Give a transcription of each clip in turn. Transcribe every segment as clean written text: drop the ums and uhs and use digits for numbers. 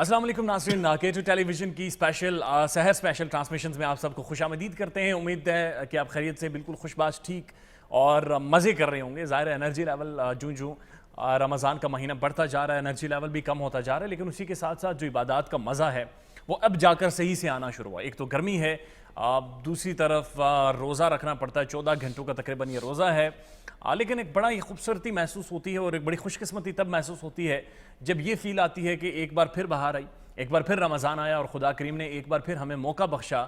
अस्सलाम वालेकुम नाज़रीन, K2 टेलीविज़न की स्पेशल सहर स्पेशल ट्रांसमिशंस में आप सबको खुशामदीद करते हैं। उम्मीद है कि आप खैरियत से बिल्कुल खुशबाश ठीक और मज़े कर रहे होंगे। ज़ाहिर है एनर्जी लेवल जूं रमज़ान का महीना बढ़ता जा रहा है, एनर्जी लेवल भी कम होता जा रहा है, लेकिन उसी के साथ साथ जो इबादत का मज़ा है वो अब जाकर सही से आना शुरू हुआ। एक तो गर्मी है, दूसरी तरफ रोज़ा रखना पड़ता है, 14 घंटों का तकरीबन ये रोज़ा है, लेकिन एक बड़ा ही खूबसूरती महसूस होती है और एक बड़ी खुशकिस्मती तब महसूस होती है जब ये फ़ील आती है कि एक बार फिर बाहर आई, एक बार फिर रमज़ान आया और खुदा करीम ने एक बार फिर हमें मौका बख्शा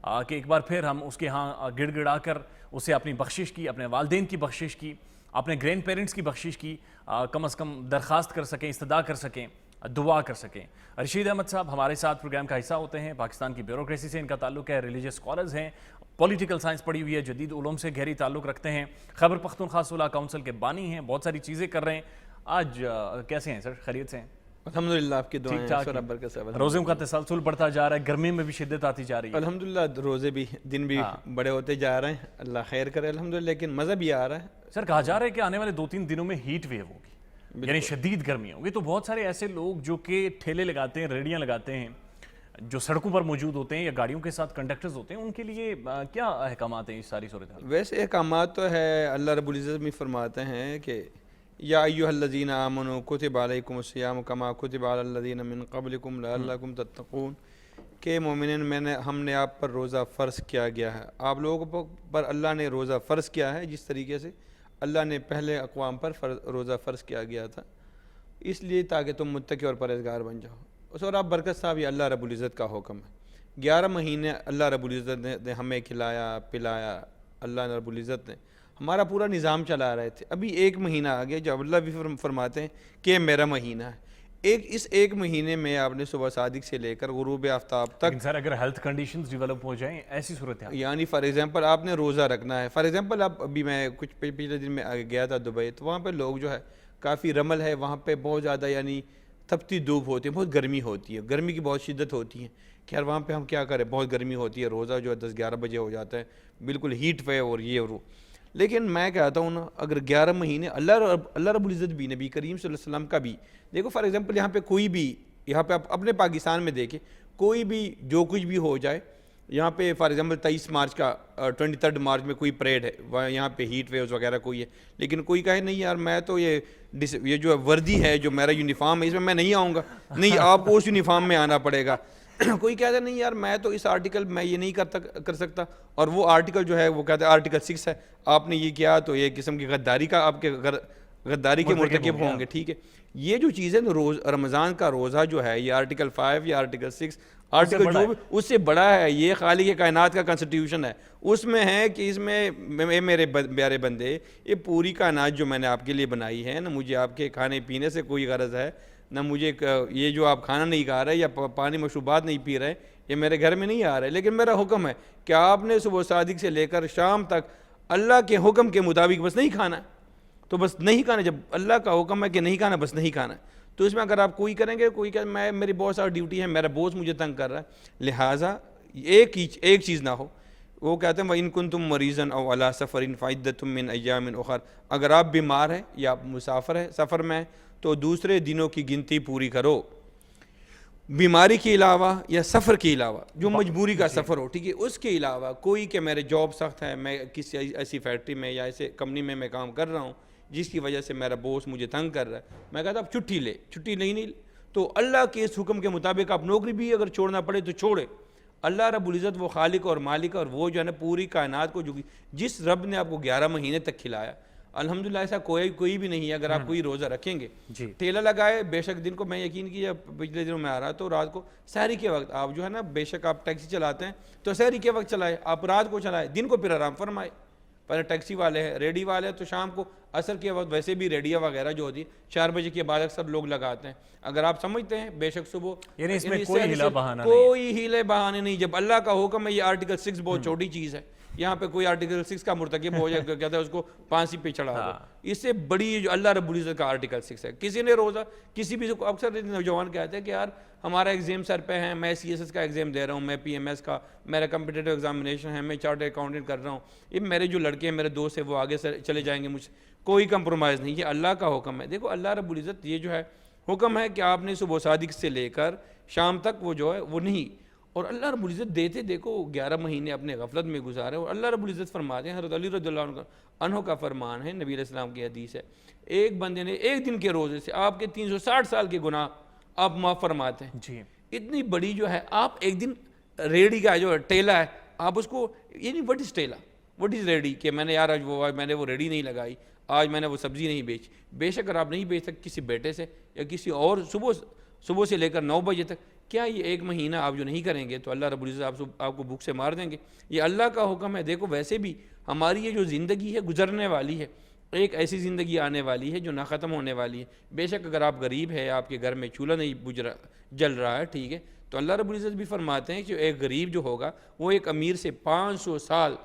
कि एक बार फिर हम उसके यहाँ गिड़गिड़ा कर उसे अपनी बख्शिश की, अपने वालदेन की बख्शिश की, अपने ग्रैंड पेरेंट्स की बख्शिश की कम अज़ कम दरख्वास्त कर सकें, इस्तदा कर सकें, दुआ कर सकें। रशीद अहमद साहब हमारे साथ प्रोग्राम का हिस्सा होते हैं। पाकिस्तान की ब्यूरोक्रेसी से इनका ताल्लुक है, रिलीजियस स्कॉलर्स हैं, पॉलिटिकल साइंस पढ़ी हुई है, जदीद उलूम से गहरी ताल्लुक़ रखते हैं, खैबर पख्तूनख्वा सुलह काउंसिल के बानी हैं, बहुत सारी चीज़ें कर रहे हैं। आज कैसे हैं सर, खैरियत से हैं? अल्हम्दुलिल्लाह, आपकी दुआएं हैं। रोज़ों का तसलसल बढ़ता जा रहा है, गर्मी में भी शिद्दत आती जा रही है। अल्हम्दुलिल्लाह, रोज़े भी दिन भी बड़े होते जा रहे हैं, अल्लाह खैर करे अल्हम्दुलिल्लाह, लेकिन मज़ा भी आ रहा है। सर कहा जा रहा है कि आने वाले 2-3 दिनों में हीट वेव होगी, यानी शदीद गर्मी होगी, तो बहुत सारे ऐसे लोग जो कि ठेले लगाते हैं, रेडियाँ लगाते हैं, जो सड़कों पर मौजूद होते हैं या गाड़ियों के साथ कंडक्टर्स होते हैं, उनके लिए क्या अहकामात हैं इस सारी सूरत हाल? वैसे अहकामात तो है, अल्लाह रब्बुल इज़्ज़त भी फरमाते हैं कि या अय्युहल्लज़ीना आमनू कुतिबा अलैकुमुस्सियामु कमा कुतिबा अलल्लज़ीना मिन क़ब्लिकुम लअल्लकुम तत्तक़ून, के मोमिनीन हमने आप पर रोज़ा फ़र्ज़ किया गया है। आप लोगों पर अल्लाह ने रोज़ा फ़र्ज़ किया है जिस तरीके से अल्लाह ने पहले अक़वाम पर रोज़ा फ़र्ज़ किया गया था, इसलिए ताकि तुम मुत्तकी और परहेज़गार बन जाओ। उस और आप बरकत साहब, ये अल्लाह रब्बुल इज़्ज़त का हुक्म है। 11 महीने अल्लाह रब्बुल इज़्ज़त ने हमें खिलाया पिलाया, अल्लाह रब्बुल इज़्ज़त ने हमारा पूरा निज़ाम चला रहे थे। अभी 1 महीना आ गया जब अल्लाह भी फरमाते हैं कि मेरा महीना है। इस एक महीने में आपने सुबह सादिक से लेकर गुरूब आफ्ताब तक, सर अगर हेल्थ कंडीशंस डेवलप हो जाएं ऐसी सूरत है, यानी फॉर एग्जांपल आपने रोज़ा रखना है, फॉर एग्जांपल आप अभी मैं कुछ पिछले दिन में गया था दुबई, तो वहाँ पे लोग जो है काफ़ी रमल है, वहाँ पे बहुत ज़्यादा यानी तपती धूप होती है, बहुत गर्मी होती है, गर्मी की बहुत शिद्दत होती है कि यार वहाँ पे हम क्या करें, बहुत गर्मी होती है, रोज़ा जो है 10-11 बजे हो जाता है, बिल्कुल हीट वेव और ये और वो। लेकिन मैं कहता हूँ ना, अगर 11 महीने अल्लाह रब्बुल इज़्ज़त भी, नबी करीम सल्लल्लाहु अलैहि वसल्लम का भी, देखो फॉर एग्जांपल यहाँ पे कोई भी, यहाँ पे आप अपने पाकिस्तान में देखें, कोई भी जो कुछ भी हो जाए, यहाँ पे फॉर एग्जांपल 23 मार्च का 23 मार्च में कोई परेड है, वह यहाँ पे हीट वेव्स वगैरह कोई है, लेकिन कोई कहे नहीं यार मैं तो ये जो वर्दी है, जो मेरा यूनिफॉर्म है, इसमें मैं नहीं आऊँगा, नहीं आपको उस यूनिफॉर्म में आना पड़ेगा। कोई कहता नहीं यार मैं तो इस आर्टिकल मैं ये नहीं कर सकता, और वो आर्टिकल जो है वो कहता है आर्टिकल 6 है, आपने ये किया तो ये किस्म की गद्दारी का, आपके गद्दारी के मुर्तकिब होंगे। ठीक है, ये जो चीज़ है ना, रमज़ान का रोज़ा जो है, ये आर्टिकल 5 या आर्टिकल 6 आर्टिकल जो उससे बड़ा है, ये खालिक कायनात का कॉन्स्टिट्यूशन है, उसमें है कि इसमें मेरे प्यारे बंदे, ये पूरी कायनात जो मैंने आपके लिए बनाई है ना, मुझे आपके खाने पीने से कोई गरज है ना, मुझे ये जो आप खाना नहीं खा रहे या पानी मशरूबात नहीं पी रहे, ये मेरे घर में नहीं आ रहे, लेकिन मेरा हुक्म है कि आपने सुबह सादिक से लेकर शाम तक अल्लाह के हुक्म के मुताबिक बस नहीं खाना, तो बस नहीं खाना। जब अल्लाह का हुक्म है कि नहीं खाना, बस नहीं खाना, तो इसमें अगर आप कोई करेंगे, कोई कह मेरी बहुत सारी ड्यूटी है, मेरा बॉस मुझे तंग कर रहा है, लिहाजा एक चीज़ ना हो। वो कहते हैं व इन कुंतुम मरीज़न औ अला सफ़रिन फ़इद्दतुम मिन अय्यामिन उख़र, अगर आप बीमार हैं या आप मुसाफिर हैं, सफ़र में, तो दूसरे दिनों की गिनती पूरी करो, बीमारी के अलावा या सफ़र के अलावा, जो मजबूरी का सफ़र हो, ठीक है, उसके अलावा कोई कि मेरे जॉब सख्त है, मैं किसी ऐसी फैक्ट्री में या ऐसे कंपनी में मैं काम कर रहा हूँ जिसकी वजह से मेरा बॉस मुझे तंग कर रहा है, मैं कहता अब छुट्टी नहीं तो अल्लाह के इस हुक्म के मुताबिक आप नौकरी भी अगर छोड़ना पड़े तो छोड़े। अल्लाह रब्बुल इज़्ज़त वो खालिक और मालिक, और वो जो है ना पूरी कायनात को, जो जिस रब ने आपको 11 महीने तक खिलाया, अल्हम्दुलिल्लाह ऐसा कोई भी नहीं है। अगर आप कोई रोज़ा रखेंगे, ठेला लगाए, बेशक दिन को मैं यकीन किया पिछले दिनों में आ रहा, तो रात को सहरी के वक्त आप जो है ना, बेशक आप टैक्सी चलाते हैं तो सहरी के वक्त चलाए, आप रात को चलाए, दिन को फिर आराम फरमाए। पहले टैक्सी वाले हैं, रेडी वाले हैं, तो शाम को असर के वक्त वैसे भी रेडियाँ वगैरह जो होती है 4 बजे के बाद अक्सर लोग लगाते हैं। अगर आप समझते हैं, बेशक सुबह, यानी इसमें कोई हीले बहाने नहीं। जब अल्लाह का हुक्म है, ये आर्टिकल 6 बहुत छोटी चीज़ है, यहाँ पे कोई आर्टिकल 6 का मुर्तकिब हो जाए, कहता है उसको फांसी पे चढ़ा दो। इससे बड़ी जो अल्लाह रब्बुल इज़्ज़त का आर्टिकल 6 है। किसी ने रोज़ा किसी भी अक्सर नौजवान कहते हैं कि यार हमारा एग्ज़ाम सर पे है, मैं CSS का एग्ज़ाम दे रहा हूँ, मैं PMS का, मेरा कम्पिटिटिव एग्जामिनेशन है, मैं चार्टर्ड अकाउंटेंट कर रहा हूँ, ये मेरे जो लड़के हैं मेरे दोस्त हैं वो आगे से चले जाएंगे मुझसे, कोई कंप्रोमाइज़ नहीं, ये अल्लाह का हुक्म है। देखो अल्लाह रब्बुल इज़्ज़त ये जो है हुक्म है कि आपने सुबह सादिक से लेकर शाम तक वो जो है वो नहीं, और अल्लाह रब्बुल इज़्ज़त देते देखो 11 महीने अपने गफलत में गुजारे, और अल्लाह रब्बुल इज़्ज़त फरमाते हैं, हज़रत अली रज़ियल्लाहु अन्हु का फरमान है, नबी अलैहिस्सलाम की हदीस है, एक बंदे ने एक दिन के रोज़े से आपके 360 साल के गुनाह आप माफ़ फरमाते हैं जी। इतनी बड़ी जो है, आप एक दिन रेडी का जो टेला है आप उसको, ये नहीं व्हाट इज़ टेला, व्हाट इज़ रेडी, कि मैंने यार आज मैंने वो रेडी नहीं लगाई, आज मैंने वो सब्ज़ी नहीं बेची, बेशक अगर आप नहीं बेच सकते किसी बेटे से या किसी और सुबह से लेकर 9 बजे तक, क्या ये एक महीना आप जो नहीं करेंगे तो अल्लाह रब्बुल इज़्ज़त आपको भूख से मार देंगे? ये अल्लाह का हुक्म है। देखो वैसे भी हमारी ये जो ज़िंदगी है गुजरने वाली है, एक ऐसी ज़िंदगी आने वाली है जो ना ख़त्म होने वाली है। बेशक अगर आप गरीब है, आपके घर में चूल्हा नहीं जल रहा है, ठीक है, तो अल्लाह रब्बुल इज़्ज़त भी फरमाते हैं कि एक गरीब जो होगा वो एक अमीर से 500 साल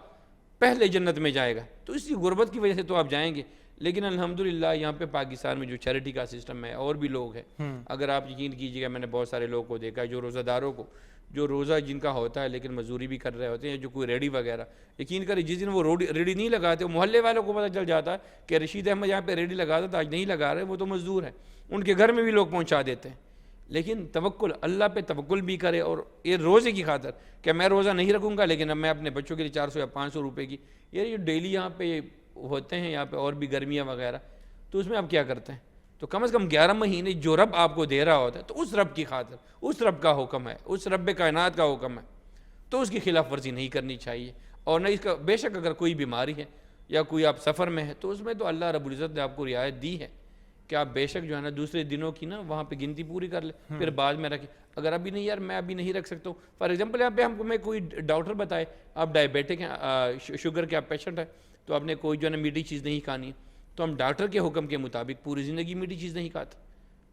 पहले जन्नत में जाएगा। तो इसी गुर्बत की वजह से तो आप जाएंगे। लेकिन अल्हम्दुलिल्लाह यहाँ पे पाकिस्तान में जो चैरिटी का सिस्टम है, और भी लोग हैं, अगर आप यकीन कीजिएगा मैंने बहुत सारे लोगों को देखा है जो रोज़ादारों को, जो रोज़ा जिनका होता है लेकिन मजदूरी भी कर रहे होते हैं, जो कोई रेडी वगैरह, यकीन करें जिस दिन वो रेडी नहीं लगाते, मोहल्ले वालों को पता चल जाता है कि रशीद अहमद यहाँ पे रेडी लगाता था, आज नहीं लगा रहे, वो तो मजदूर है, उनके घर में भी लोग पहुँचा देते हैं। लेकिन तवक्कुल, अल्लाह पे तवक्कुल भी करे, और ये रोज़े की खातर कि मैं रोज़ा नहीं रखूँगा लेकिन अब मैं अपने बच्चों के लिए 400 या 500 रुपये की, ये डेली यहाँ पे होते हैं, यहाँ पे और भी गर्मियाँ वगैरह, तो उसमें आप क्या करते हैं? तो कम से कम 11 महीने जो रब आपको दे रहा होता है, तो उस रब की खातिर, उस रब का हुक्म है, उस रब कायनात का हुक्म है, तो उसकी खिलाफ वर्जी नहीं करनी चाहिए। और नहीं इसका, बेशक अगर कोई बीमारी है या कोई आप सफ़र में है तो उसमें तो अल्लाह रब्बुल इज़्ज़त ने आपको रियायत दी है कि आप बेशक जो है ना दूसरे दिनों की ना वहाँ पे गिनती पूरी कर ले, फिर बाद में रखें। अगर अभी नहीं यार मैं अभी नहीं रख सकता हूँ, फॉर एग्जांपल यहाँ पे हमको मैं कोई डॉक्टर बताए आप डायबिटिक हैं, शुगर के आप पेशेंट हैं, तो आपने कोई जो है ना मीठी चीज़ नहीं खानी है, तो हम डॉक्टर के हुक्म के मुताबिक पूरी ज़िंदगी मीठी चीज़ नहीं खाते,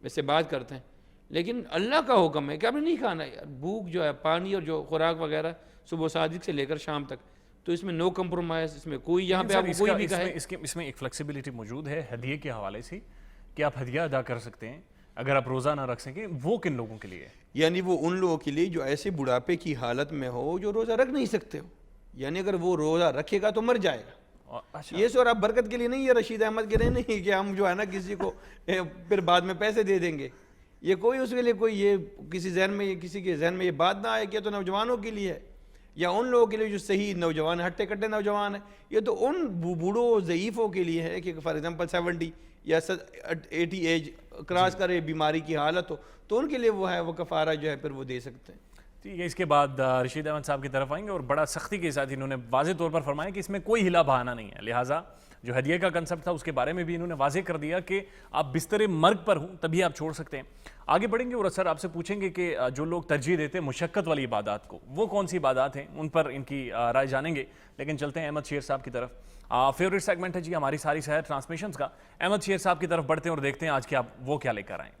वैसे बात करते हैं, लेकिन अल्लाह का हुक्म है कि आपने नहीं खाना यार, भूख जो है, पानी और जो खुराक वगैरह सुबह सादिक से लेकर शाम तक, तो इसमें नो कंप्रोमाइज़, इसमें कोई यहाँ पे आपको कोई भी कहे। इसमें एक फ्लेक्सिबिलिटी मौजूद है हदिये के हवाले से कि आप हदिया अदा कर सकते हैं अगर आप रोज़ा ना रख सकें। वो किन लोगों के लिए? यानी वो उन लोगों के लिए जो ऐसे बुढ़ापे की हालत में हो जो रोज़ा रख नहीं सकते हो, यानी अगर वो रोज़ा रखेगा तो मर जाएगा। अच्छा। ये सर आप बरकत के लिए नहीं, ये रशीद अहमद के लिए नहीं कि हम जो है ना किसी को फिर बाद में पैसे दे देंगे, ये कोई उसके लिए कोई ये किसी जहन में, ये किसी के जहन में ये बात ना आए कि तो नौजवानों के लिए है या उन लोगों के लिए जो सही नौजवान हट्टे कट्टे नौजवान है, ये तो उन बूढ़ों ज़ईफ़ों के लिए है कि फॉर एग्जांपल 70 या 80 एज क्रॉस करे, बीमारी की हालत हो, तो उनके लिए वो है वो कफ़ारा जो है फिर वो दे सकते हैं। ठीक है, इसके बाद रशीद अहमद साहब की तरफ आएंगे और बड़ा सख्ती के साथ इन्होंने वाज़ेह तौर पर फरमाया कि इसमें कोई हिला बहाना नहीं है, लिहाजा जो हदिये का कंसेप्ट था उसके बारे में भी इन्होंने वाज़ेह कर दिया कि आप बिस्तर मर्ग पर हूँ तभी आप छोड़ सकते हैं। आगे बढ़ेंगे और सर आपसे पूछेंगे कि जो लोग तरजीह देते हैं मुशक्क़त वाली इबादत को, वो कौन सी इबादत हैं, उन पर इनकी राय जानेंगे। लेकिन चलते हैं अहमद शेर साहब की तरफ। फेवरेट सेगमेंट है जी हमारी सारी शहर ट्रांसमिशंस का। अहमद शेर साहब की तरफ बढ़ते हैं और देखते हैं आज के आप वो क्या लेकर आएँ।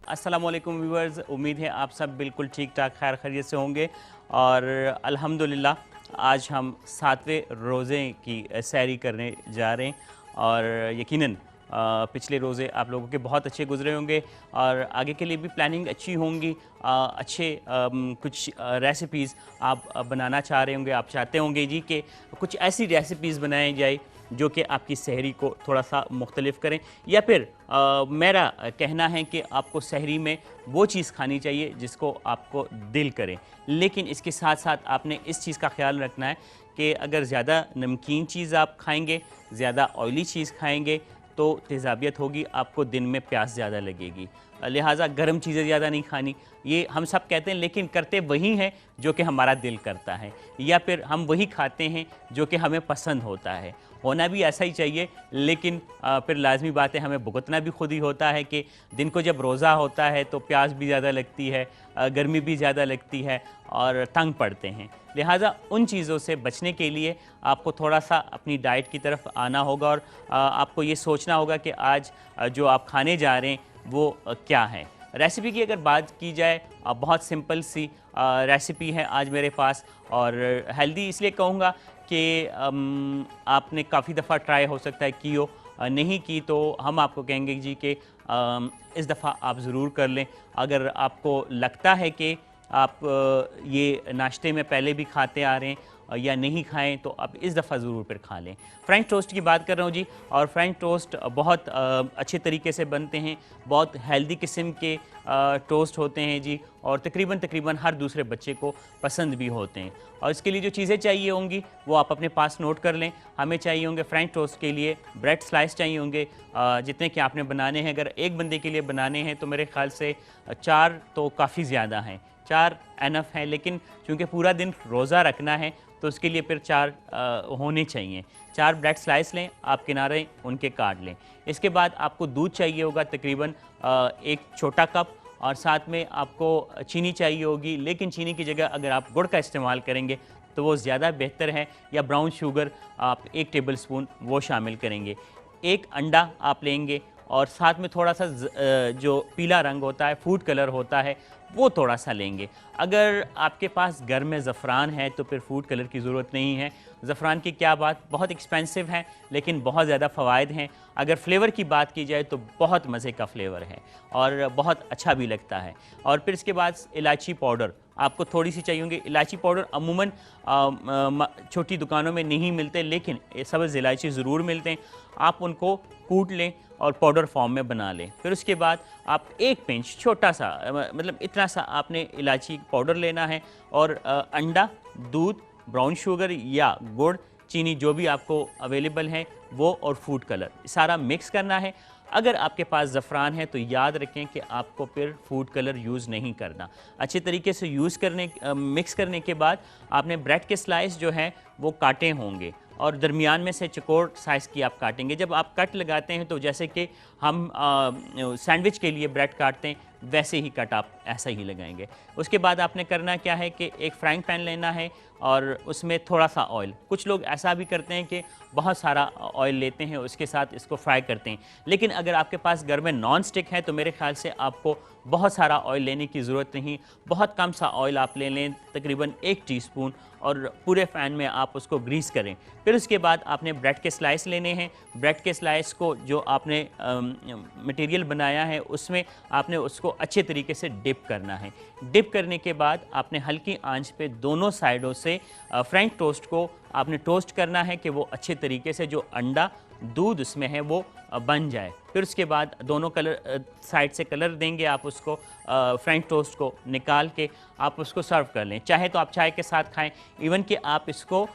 अस्सलामुअलैकुम व्यूअर्स, उम्मीद है आप सब बिल्कुल ठीक ठाक खैर खैरियत से होंगे और अल्हम्दुलिल्लाह आज हम 7वें रोज़े की सैरी करने जा रहे हैं और यकीनन पिछले रोज़े आप लोगों के बहुत अच्छे गुजरे होंगे और आगे के लिए भी प्लानिंग अच्छी होंगी। अच्छे कुछ रेसिपीज़ आप बनाना चाह रहे होंगे, आप चाहते होंगे जी कि कुछ ऐसी रेसिपीज़ बनाई जाए जो कि आपकी सहरी को थोड़ा सा मुख्तलिफ करें, या फिर मेरा कहना है कि आपको सहरी में वो चीज़ खानी चाहिए जिसको आपको दिल करे। लेकिन इसके साथ साथ आपने इस चीज़ का ख्याल रखना है कि अगर ज़्यादा नमकीन चीज़ आप खाएंगे, ज़्यादा ऑयली चीज़ खाएंगे तो तेज़ाबियत होगी, आपको दिन में प्यास ज़्यादा लगेगी। लिहाजा गर्म चीज़ें ज़्यादा नहीं खानी, ये हम सब कहते हैं लेकिन करते वही हैं जो कि हमारा दिल करता है, या फिर हम वही खाते हैं जो कि हमें पसंद होता है। होना भी ऐसा ही चाहिए, लेकिन फिर लाजमी बात है हमें भुगतना भी खुद ही होता है कि दिन को जब रोज़ा होता है तो प्यास भी ज़्यादा लगती है, गर्मी भी ज़्यादा लगती है और तंग पड़ते हैं। लिहाजा उन चीज़ों से बचने के लिए आपको थोड़ा सा अपनी डाइट की तरफ आना होगा और आपको ये सोचना होगा कि आज जो आप खाने जा रहे हैं वो क्या है। रेसिपी की अगर बात की जाए, बहुत सिंपल सी रेसिपी है आज मेरे पास और हेल्दी इसलिए कहूँगा کہ آپ نے کافی دفعہ ٹرائی ہو سکتا ہے کی ہو، نہیں کی تو ہم آپ کو کہیں گے جی کہ اس دفعہ آپ ضرور کر لیں۔ اگر آپ کو لگتا ہے کہ آپ یہ ناشتے میں پہلے بھی کھاتے آ رہے ہیں یا نہیں کھائیں تو آپ اس دفعہ ضرور پھر کھا لیں۔ فرینچ ٹوسٹ کی بات کر رہا ہوں جی، اور فرینچ ٹوسٹ بہت اچھے طریقے سے بنتے ہیں، بہت ہیلدی قسم کے ٹوسٹ ہوتے ہیں جی، اور تقریباً ہر دوسرے بچے کو پسند بھی ہوتے ہیں۔ اور اس کے لیے جو چیزیں چاہیے ہوں گی وہ آپ اپنے پاس نوٹ کر لیں۔ ہمیں چاہیے ہوں گے فرینچ ٹوسٹ کے لیے بریڈ سلائس چاہیے ہوں گے جتنے کہ آپ نے بنانے ہیں۔ اگر ایک بندے کے لیے بنانے ہیں تو میرے خیال سے 4 تو کافی زیادہ ہیں، 4 انف ہیں، لیکن چونکہ پورا دن روزہ رکھنا ہے تو اس کے لیے پھر 4 ہونے چاہیے۔ 4 بریڈ سلائس لیں، آپ کنارے ان کے کاٹ لیں۔ اس کے بعد آپ کو دودھ چاہیے ہوگا تقریباً 1 چھوٹا کپ، اور ساتھ میں آپ کو چینی چاہیے ہوگی، لیکن چینی کی جگہ اگر آپ گڑ کا استعمال کریں گے تو وہ زیادہ بہتر ہے، یا براؤن شوگر آپ 1 ٹیبل سپون وہ شامل کریں گے۔ 1 انڈا آپ لیں گے، اور ساتھ میں تھوڑا سا جو پیلا رنگ ہوتا ہے، فوڈ کلر ہوتا ہے، وہ تھوڑا سا لیں گے۔ اگر آپ کے پاس گھر میں زعفران ہے تو پھر فوڈ کلر کی ضرورت نہیں ہے۔ زعفران کی کیا بات، بہت ایکسپینسو ہے لیکن بہت زیادہ فوائد ہیں۔ اگر فلیور کی بات کی جائے تو بہت مزے کا فلیور ہے اور بہت اچھا بھی لگتا ہے۔ اور پھر اس کے بعد الائچی پاؤڈر آپ کو تھوڑی سی چاہیے ہوں گی۔ الائچی پاؤڈر عموماً چھوٹی دکانوں میں نہیں ملتے، لیکن سبز الائچی ضرور ملتے ہیں۔ آپ ان کو کوٹ لیں اور پاؤڈر فارم میں بنا لیں۔ پھر اس کے بعد آپ 1 پنچ چھوٹا سا، مطلب اتنا سا آپ نے الائچی پاؤڈر لینا ہے، اور انڈا، دودھ، براؤن شوگر یا گڑ، چینی جو بھی آپ کو اویلیبل ہے وہ، اور فوڈ کلر، سارا مکس کرنا ہے۔ اگر آپ کے پاس زعفران ہے تو یاد رکھیں کہ آپ کو پھر فوڈ کلر یوز نہیں کرنا۔ اچھے طریقے سے مکس کرنے کے بعد آپ نے بریڈ کے سلائس جو ہیں وہ کاٹے ہوں گے، اور درمیان میں سے چکور سائز کی آپ کاٹیں گے۔ جب آپ کٹ لگاتے ہیں تو جیسے کہ ہم سینڈوچ کے لیے بریڈ کاٹتے ہیں ویسے ہی کٹ آپ ایسا ہی لگائیں گے۔ اس کے بعد آپ نے کرنا کیا ہے کہ ایک فرائنگ پین لینا ہے اور اس میں تھوڑا سا آئل، کچھ لوگ ایسا بھی کرتے ہیں کہ بہت سارا آئل لیتے ہیں، اس کے ساتھ اس کو فرائی کرتے ہیں، لیکن اگر آپ کے پاس گھر میں نان سٹک ہے تو میرے خیال سے آپ کو بہت سارا آئل لینے کی ضرورت نہیں، بہت کم سا آئل آپ لے لیں، تقریباً 1 ٹی اسپون، اور پورے فین میں آپ اس کو گریس کریں۔ پھر اس کے بعد آپ نے بریڈ کے سلائس لینے ہیں۔ بریڈ کے سلائس کو جو آپ نے مٹیریل بنایا ہے اس میں آپ نے اس کو اچھے طریقے سے ڈپ کرنا ہے۔ ڈپ کرنے کے بعد آپ نے ہلکی آنچ پہ دونوں سائڈوں سے فرینچ ٹوسٹ کو آپ نے ٹوسٹ کرنا ہے کہ وہ اچھے طریقے سے جو انڈا، دودھ اس میں ہے وہ بن جائے۔ پھر اس کے بعد دونوں سائڈ سے کلر دیں گے آپ اس کو، فرینچ ٹوسٹ کو نکال کے آپ اس کو سرو کر لیں۔ چاہے تو آپ چائے کے ساتھ کھائیں، ایون کہ آپ اس کو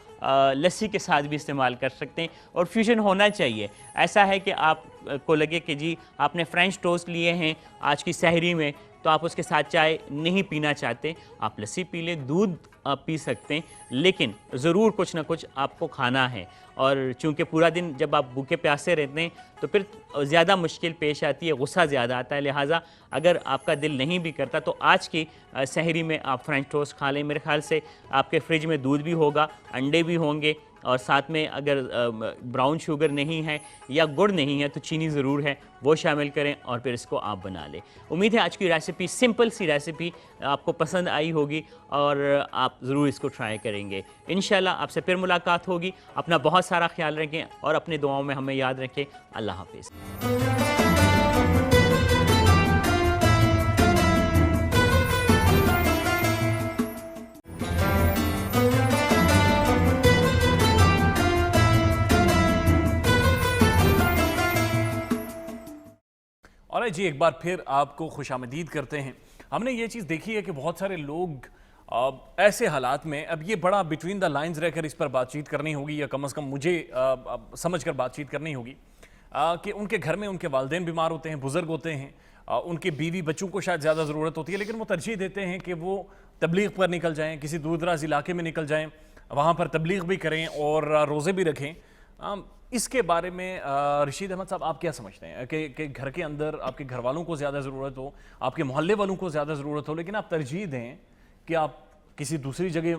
لسی کے ساتھ بھی استعمال کر سکتے ہیں، اور فیوژن ہونا چاہیے۔ ایسا ہے کہ آپ کو لگے کہ جی آپ نے فرینچ ٹوسٹ لیے ہیں آج کی سحری میں، تو آپ اس کے ساتھ چائے نہیں پینا چاہتے، آپ لسی پی لیں، دودھ آپ پی سکتے ہیں، لیکن ضرور کچھ نہ کچھ آپ کو کھانا ہے۔ اور چونکہ پورا دن جب آپ بھوکے پیاسے رہتے ہیں تو پھر زیادہ مشکل پیش آتی ہے، غصہ زیادہ آتا ہے، لہٰذا اگر آپ کا دل نہیں بھی کرتا تو آج کی سحری میں آپ فرینچ ٹوسٹ کھا لیں۔ میرے خیال سے آپ کے فریج میں دودھ بھی ہوگا، انڈے بھی ہوں گے، اور ساتھ میں اگر براؤن شوگر نہیں ہے یا گڑ نہیں ہے تو چینی ضرور ہے، وہ شامل کریں اور پھر اس کو آپ بنا لیں۔ امید ہے آج کی ریسیپی، سمپل سی ریسیپی، آپ کو پسند آئی ہوگی اور آپ ضرور اس کو ٹرائی کریں گے۔ انشاءاللہ آپ سے پھر ملاقات ہوگی۔ اپنا بہت سارا خیال رکھیں اور اپنے دعاؤں میں ہمیں یاد رکھیں۔ اللہ حافظ۔ اور جی ایک بار پھر آپ کو خوش آمدید کرتے ہیں۔ ہم نے یہ چیز دیکھی ہے کہ بہت سارے لوگ ایسے حالات میں، اب یہ بڑا بٹوین دا لائنز رہ کر اس پر بات چیت کرنی ہوگی، یا کم از کم مجھے سمجھ کر بات چیت کرنی ہوگی کہ ان کے گھر میں ان کے والدین بیمار ہوتے ہیں، بزرگ ہوتے ہیں، ان کے بیوی بچوں کو شاید زیادہ ضرورت ہوتی ہے، لیکن وہ ترجیح دیتے ہیں کہ وہ تبلیغ پر نکل جائیں، کسی دور دراز علاقے میں نکل جائیں، وہاں پر تبلیغ بھی کریں اور روزے بھی رکھیں۔ اس کے بارے میں رشید احمد صاحب آپ کیا سمجھتے ہیں کہ گھر کے اندر آپ کے گھر والوں کو زیادہ ضرورت ہو، آپ کے محلے والوں کو زیادہ ضرورت ہو، لیکن آپ ترجیح دیں کہ آپ کسی دوسری جگہ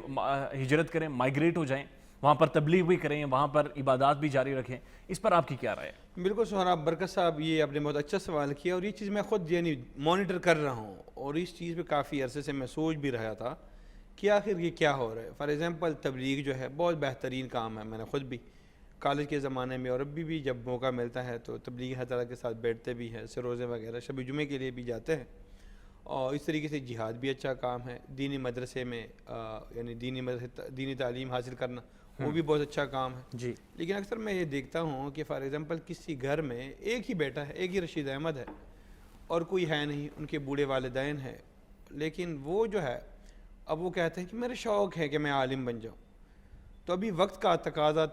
ہجرت کریں، مائیگریٹ ہو جائیں، وہاں پر تبلیغ بھی کریں، وہاں پر عبادات بھی جاری رکھیں، اس پر آپ کی کیا رائے ہے؟ بالکل سہراب برکت صاحب، یہ آپ نے بہت اچھا سوال کیا، اور یہ چیز میں خود یعنی مانیٹر کر رہا ہوں، اور اس چیز پہ کافی عرصے سے میں سوچ بھی رہا تھا کہ آخر یہ کیا ہو رہا ہے. فار ایگزامپل تبلیغ جو ہے بہت بہترین کام ہے. میں نے خود بھی کالج کے زمانے میں اور ابھی بھی جب موقع ملتا ہے تو تبلیغی حضرات کے ساتھ بیٹھتے بھی ہیں, روزے وغیرہ شب جمعے کے لیے بھی جاتے ہیں. اور اس طریقے سے جہاد بھی اچھا کام ہے. دینی مدرسے میں یعنی دینی تعلیم حاصل کرنا وہ بھی بہت اچھا کام ہے جی. لیکن اکثر میں یہ دیکھتا ہوں کہ فار ایگزامپل کسی گھر میں ایک ہی بیٹا ہے, ایک ہی رشید احمد ہے اور کوئی ہے نہیں, ان کے بوڑھے والدین ہیں, لیکن وہ جو ہے اب وہ کہتے ہیں کہ میرے شوق ہے کہ میں عالم بن جاؤں. تو ابھی وقت کا تقاضا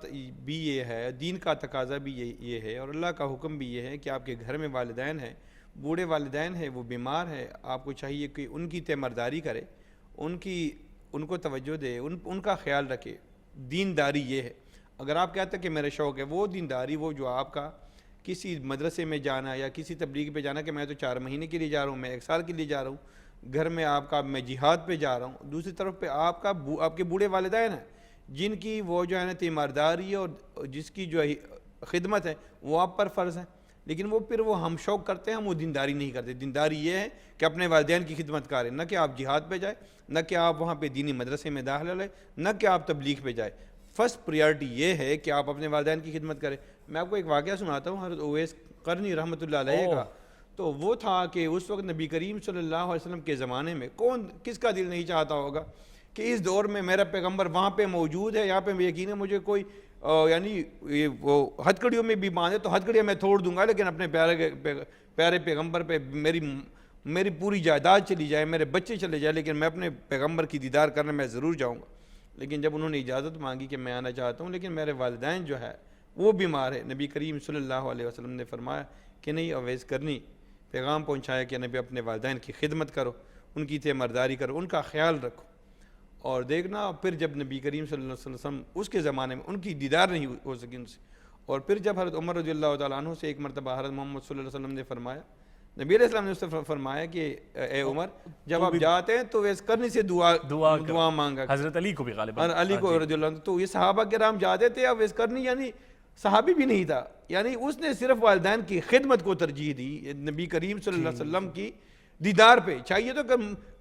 بھی یہ ہے, دین کا تقاضا بھی یہ ہے, اور اللہ کا حکم بھی یہ ہے کہ آپ کے گھر میں والدین ہیں, بوڑھے والدین ہیں, وہ بیمار ہیں, آپ کو چاہیے کہ ان کی تیمارداری کرے, ان کو توجہ دے, ان کا خیال رکھے. دینداری یہ ہے. اگر آپ کہتے ہیں کہ میرے شوق ہے وہ دینداری, وہ جو آپ کا کسی مدرسے میں جانا یا کسی تبلیغ پہ جانا کہ میں تو 4 مہینے کے لیے جا رہا ہوں, میں 1 سال کے لیے جا رہا ہوں, گھر میں آپ کا میں جہاد پہ جا رہا ہوں, دوسری طرف پہ آپ کے بوڑھے والدین ہیں جن کی وہ جو ہے نا تیمارداری اور جس کی جو خدمت ہے وہ آپ پر فرض ہے, لیکن وہ پھر وہ ہم شوق کرتے ہیں, ہم وہ دینداری نہیں کرتے. دینداری یہ ہے کہ اپنے والدین کی خدمت کریں, نہ کہ آپ جہاد پہ جائیں, نہ کہ آپ وہاں پہ دینی مدرسے میں داخلہ لیں, نہ کہ آپ تبلیغ پہ جائیں. فرسٹ پریارٹی یہ ہے کہ آپ اپنے والدین کی خدمت کریں. میں آپ کو ایک واقعہ سناتا ہوں حضرت اویس قرنی رحمۃ اللہ علیہ کا. تو وہ تھا کہ اس وقت نبی کریم صلی اللہ علیہ وسلم کے زمانے میں کس کا دل نہیں چاہتا ہوگا کہ اس دور میں میرا پیغمبر وہاں پہ موجود ہے, یہاں پہ یقین ہے مجھے کوئی یعنی وہ ہتھکڑیوں میں بھی باندھے تو ہتھکڑیاں میں توڑ دوں گا, لیکن اپنے پیارے پیغمبر پہ میری پوری جائیداد چلی جائے, میرے بچے چلے جائے, لیکن میں اپنے پیغمبر کی دیدار کرنے میں ضرور جاؤں گا. لیکن جب انہوں نے اجازت مانگی کہ میں آنا چاہتا ہوں لیکن میرے والدین جو ہے وہ بیمار ہے, نبی کریم صلی اللہ علیہ وسلم نے فرمایا کہ نہیں اویس کرنی, پیغام پہنچایا کہ نبی اپنے والدین کی خدمت کرو, ان کی تیمارداری کرو, ان کا خیال رکھو. اور دیکھنا پھر جب نبی کریم صلی اللہ علیہ وسلم اس کے زمانے میں ان کی دیدار نہیں ہو سکی ان سے, اور پھر جب حضرت عمر رضی اللہ تعالیٰ عنہ سے ایک مرتبہ حضرت محمد صلی اللہ علیہ وسلم نے فرمایا, نبی علیہ السلام نے اس سے فرمایا کہ اے عمر جب آپ جاتے ہیں تو ویس کرنی سے دعا مانگا. حضرت علی کو بھی غالباً, علی کو رضی اللہ عنہ, تو یہ صحابہ کرام جاتے تھے, اب ویس کرنی یعنی صحابی بھی نہیں تھا, یعنی اس نے صرف والدین کی خدمت کو ترجیح دی نبی کریم صلی اللہ علیہ وسلم کی دیدار پہ. چاہیے تو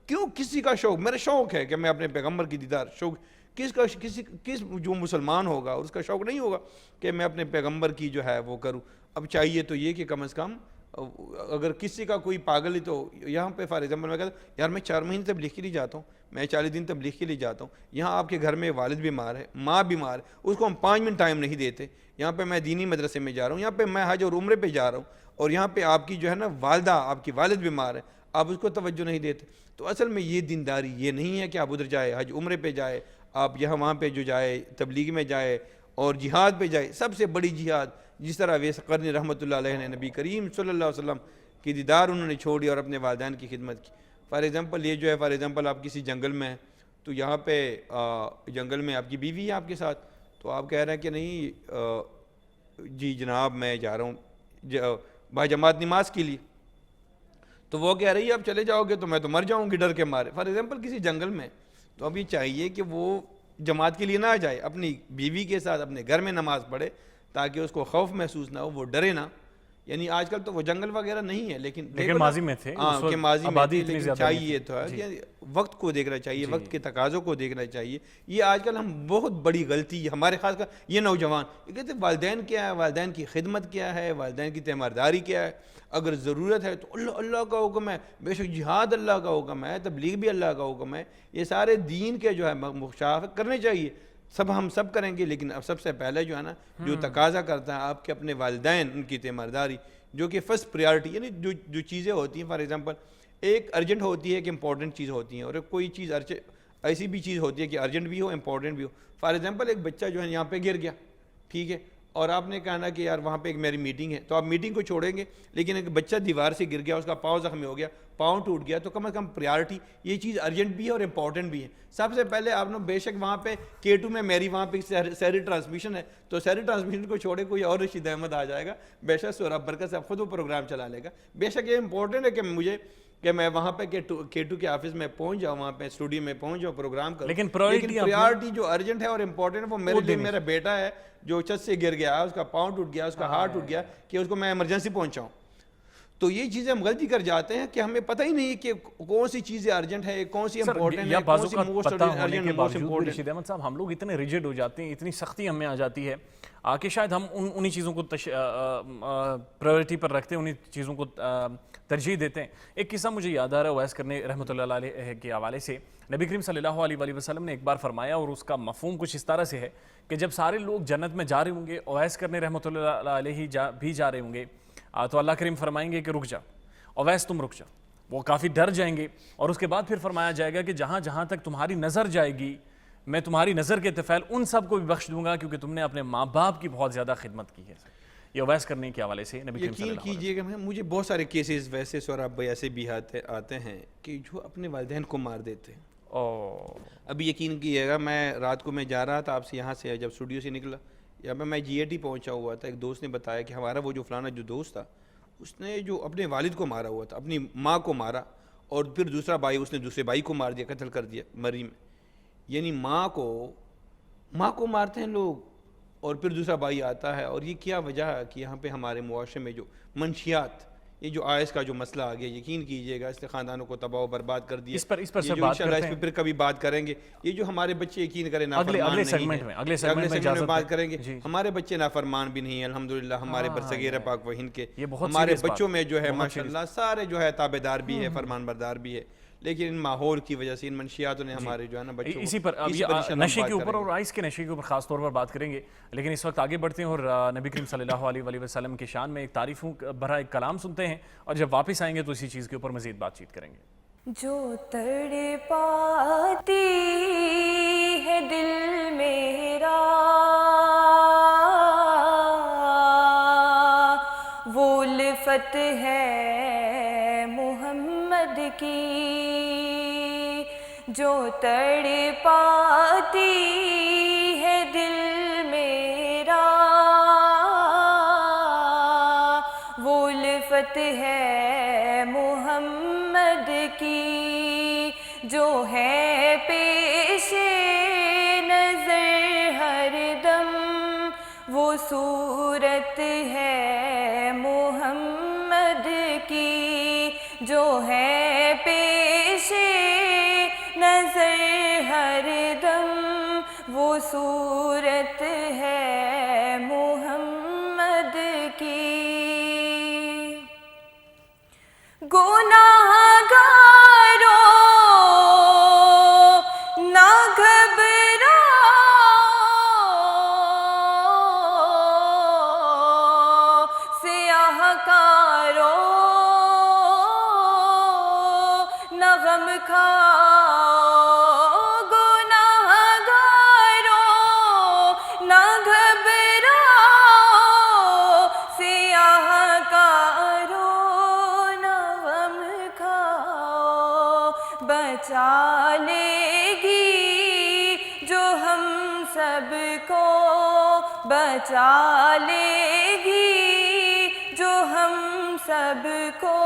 کیوں کسی کا شوق, میرا شوق ہے کہ میں اپنے پیغمبر کی دیدار, شوق کس جو مسلمان ہوگا اس کا شوق نہیں ہوگا کہ میں اپنے پیغمبر کی جو ہے وہ کروں. اب چاہیے تو یہ کہ کم از کم اگر کسی کا کوئی پاگل ہے تو یہاں پہ فار ایگزامپل میں کہتا ہوں یار میں 4 مہینے تبلیغ کے لیے جاتا ہوں, میں 40 دن تبلیغ کے لیے جاتا ہوں, یہاں آپ کے گھر میں والد بیمار ہے, ماں بیمار ہے, اس کو ہم 5 منٹ ٹائم نہیں دیتے. یہاں پہ میں دینی مدرسے میں جا رہا ہوں, یہاں پہ میں حج اور عمرے پہ جا رہا ہوں, اور یہاں پہ آپ کی جو ہے نا والدہ, آپ کی والد بیمار ہے, آپ اس کو توجہ نہیں دیتے. تو اصل میں یہ دینداری یہ نہیں ہے کہ آپ ادھر جائے حج عمرے پہ جائے, آپ یہاں وہاں پہ جو جائے تبلیغ میں جائے اور جہاد پہ جائے. سب سے بڑی جہاد جس طرح اویس قرنی رحمۃ اللہ علیہ نے نبی کریم صلی اللہ علیہ وسلم کی دیدار انہوں نے چھوڑی اور اپنے والدین کی خدمت کی. فار ایگزامپل یہ جو ہے, فار ایگزامپل آپ کسی جنگل میں ہیں تو یہاں پہ جنگل میں آپ کی بیوی ہے آپ کے ساتھ, تو آپ کہہ رہے ہیں کہ نہیں جی جناب میں جا رہا ہوں باجماعت نماز کے لیے, تو وہ کہہ رہی ہے اب چلے جاؤ گے تو میں تو مر جاؤں گی ڈر کے مارے. فار ایگزامپل کسی جنگل میں, تو اب یہ چاہیے کہ وہ جماعت کے لیے نہ جائے, اپنی بیوی کے ساتھ اپنے گھر میں نماز پڑھے تاکہ اس کو خوف محسوس نہ ہو, وہ ڈرے نہ. یعنی آج کل تو وہ جنگل وغیرہ نہیں ہے, لیکن ماضی میں تھے, کہ ماضی میں تھے, لیکن چاہیے تو ہے وقت کو دیکھنا چاہیے, وقت کے تقاضوں کو دیکھنا چاہیے. یہ آج کل ہم بہت بڑی غلطی ہمارے خاص کر یہ نوجوان یہ کہتے ہیں والدین کیا ہے, والدین کی خدمت کیا ہے, والدین کی تیمارداری کیا ہے, اگر ضرورت ہے تو اللہ کا حکم ہے, بے شک جہاد اللہ کا حکم ہے, تبلیغ بھی اللہ کا حکم ہے, یہ سارے دین کے جو ہے مشافہت کرنے چاہیے. ہم سب کریں گے, لیکن اب سب سے پہلے جو ہے نا جو تقاضا کرتا ہے آپ کے اپنے والدین, ان کی تیمارداری, جو کہ فرسٹ پریارٹی, یعنی جو چیزیں ہوتی ہیں فار ایگزامپل ایک ارجنٹ ہوتی ہے کہ امپورٹنٹ چیز ہوتی ہیں, اور کوئی چیز ایسی بھی چیز ہوتی ہے کہ ارجنٹ بھی ہو امپورٹنٹ بھی ہو. فار ایگزامپل ایک بچہ جو ہے یہاں پہ گر گیا, ٹھیک ہے, اور آپ نے کہا کہ یار وہاں پہ ایک میری میٹنگ ہے, تو آپ میٹنگ کو چھوڑیں گے, لیکن ایک بچہ دیوار سے گر گیا, اس کا پاؤں زخمی ہو گیا, پاؤں ٹوٹ گیا, تو کم از کم پریارٹی یہ چیز ارجنٹ بھی ہے اور امپورٹنٹ بھی ہے. سب سے پہلے آپ نے بے شک وہاں پہ K2 میں میری وہاں پہ سحری ٹرانسمیشن ہے, تو سحری ٹرانسمیشن کو چھوڑے کوئی اور رشید احمد آ جائے گا, بے شک سورہ برکت سے خود وہ پروگرام چلا لے گا. بے شک یہ امپورٹنٹ ہے کہ میں وہاں پہ K2 کے آفس میں پہنچ جاؤں, وہاں پہ اسٹوڈیو میں پہنچ جاؤں, پروگرام کروں, لیکن پریارٹی جو ارجنٹ ہے اور امپورٹنٹ ہے وہ میرے لیے میرا بیٹا ہے جو چھت سے گر گیا, اس کا پاؤں ٹوٹ گیا, اس کا ہارٹ ٹوٹ گیا, کہ اس کو میں ایمرجنسی پہنچاؤں. تو یہ چیزیں ہم غلطی کر جاتے ہیں کہ ہمیں پتہ ہی نہیں کہ کون سی چیزیں ارجنٹ ہے, کون سی امپورٹنٹ ہے, کون سی most urgent most important. Rashid Ahmed Sahab, ہم لوگ اتنے ریجڈ ہو جاتے ہیں, اتنی سختی ہمیں آ جاتی ہے کہ شاید ہم انہی چیزوں کو پرائیورٹی پر رکھتے ہیں, انہی چیزوں کو ترجیح دیتے ہیں. ایک قصہ مجھے یاد آ رہا ہے اویس کرنی رحمۃ اللہ علیہ کے حوالے سے. نبی کریم صلی اللہ علیہ وسلم نے ایک بار فرمایا, اور اس کا مفہوم کچھ اس طرح سے ہے کہ جب سارے لوگ جنت میں جا رہے ہوں گے, اویس کرنی رحمۃ اللہ علیہ بھی جا رہے ہوں گے, تو اللہ کریم فرمائیں گے کہ رک جا اویس, تم رک جا. وہ کافی ڈر جائیں گے, اور اس کے بعد پھر فرمایا جائے گا کہ جہاں جہاں تک تمہاری نظر جائے گی میں تمہاری نظر کے طفیل ان سب کو بھی بخش دوں گا, کیونکہ تم نے اپنے ماں باپ کی بہت زیادہ خدمت کی ہے. یہ اویس کرنے کے حوالے سے نبی کریم صلی اللہ علیہ وسلم. یقین کیجیے گا, مجھے بہت سارے کیسز ویسے سوراب بھائی ایسے بھی آتے ہیں کہ جو اپنے والدین کو مار دیتے ہیں. ابھی یقین کیجیے گا, میں رات کو میں جا رہا تھا آپ سے یہاں سے, جب اسٹوڈیو سے نکلا یا میں جی اے ٹی پہنچا ہوا تھا, ایک دوست نے بتایا کہ ہمارا وہ جو فلانا جو دوست تھا اس نے جو اپنے والد کو مارا ہوا تھا, اپنی ماں کو مارا, اور پھر دوسرا بھائی اس نے دوسرے بھائی کو مار دیا, قتل کر دیا مری میں. یعنی ماں کو مارتے ہیں لوگ, اور پھر دوسرا بھائی آتا ہے. اور یہ کیا وجہ ہے کہ یہاں پہ ہمارے معاشرے میں جو منشیات, یہ جو آئس کا جو مسئلہ آ گیا, یقین کیجیے گا اس نے خاندانوں کو تباہ و برباد کر دیا. اس پر انشاءاللہ اس پہ پھر کبھی بات کریں گے. یہ جو ہمارے بچے یقین کریں نافرمان نہیں ہیں, اگلے سیگمنٹ میں بات کریں گے. ہمارے بچے نافرمان بھی نہیں ہیں الحمدللہ, ہمارے برصغیر پاک و ہند کے ہمارے بچوں میں جو ہے ماشاءاللہ سارے جو ہے تابعدار بھی ہے, فرمان بردار بھی ہے, لیکن ان ماحول کی وجہ سے, ان منشیاتوں نے ہمارے جو ہے نا بچوں اسی پر نشے کے اوپر اور آئس کے نشے کے اوپر خاص طور پر بات کریں گے. لیکن اس وقت آگے بڑھتے ہیں اور نبی کریم صلی اللہ علیہ وسلم کی شان میں ایک تعریفوں بھرا ایک کلام سنتے ہیں, اور جب واپس آئیں گے تو اسی چیز کے اوپر مزید بات چیت کریں گے. جو تڑپاتی ہے دل میرا وہ الفت ہے محمد کی, جو تڑپاتی ہے دل میرا وہ الفت ہے محمد کی, جو ہے پیش نظر ہر دم وہ صورت ہے محمد کی, جو ہے پیش نظر ہر دم وہ صورت ہے محمد کی. گناہگاروں نہ گھبراؤ, سیاہ کاروں نہ غم کھاؤ, گناہگاروں نہ گھبراؤ, سیاہ کاروں بچا لے گی جو ہم سب کو, بچا لے گی جو ہم سب کو,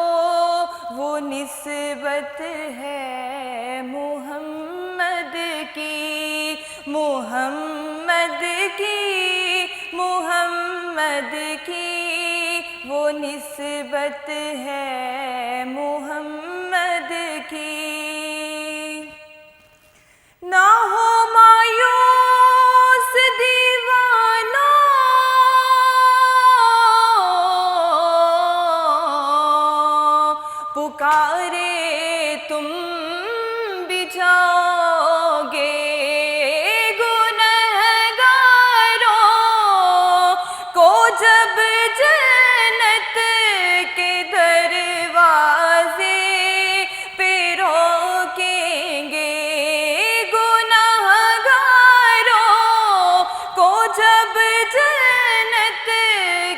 وہ نسبت ہے محمد کی, محمد کی, محمد کی, وہ نسبت ہے محمد کی. نہ ہو مایوس دیوانہ پکارے تم بھی جاؤ گے, گنہگاروں کو جب جنت کے دروازے پہ روکیں گے, گنہگاروں کو جب جنت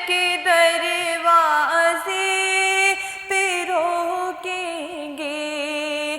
کے دروازے پہ روکیں گے,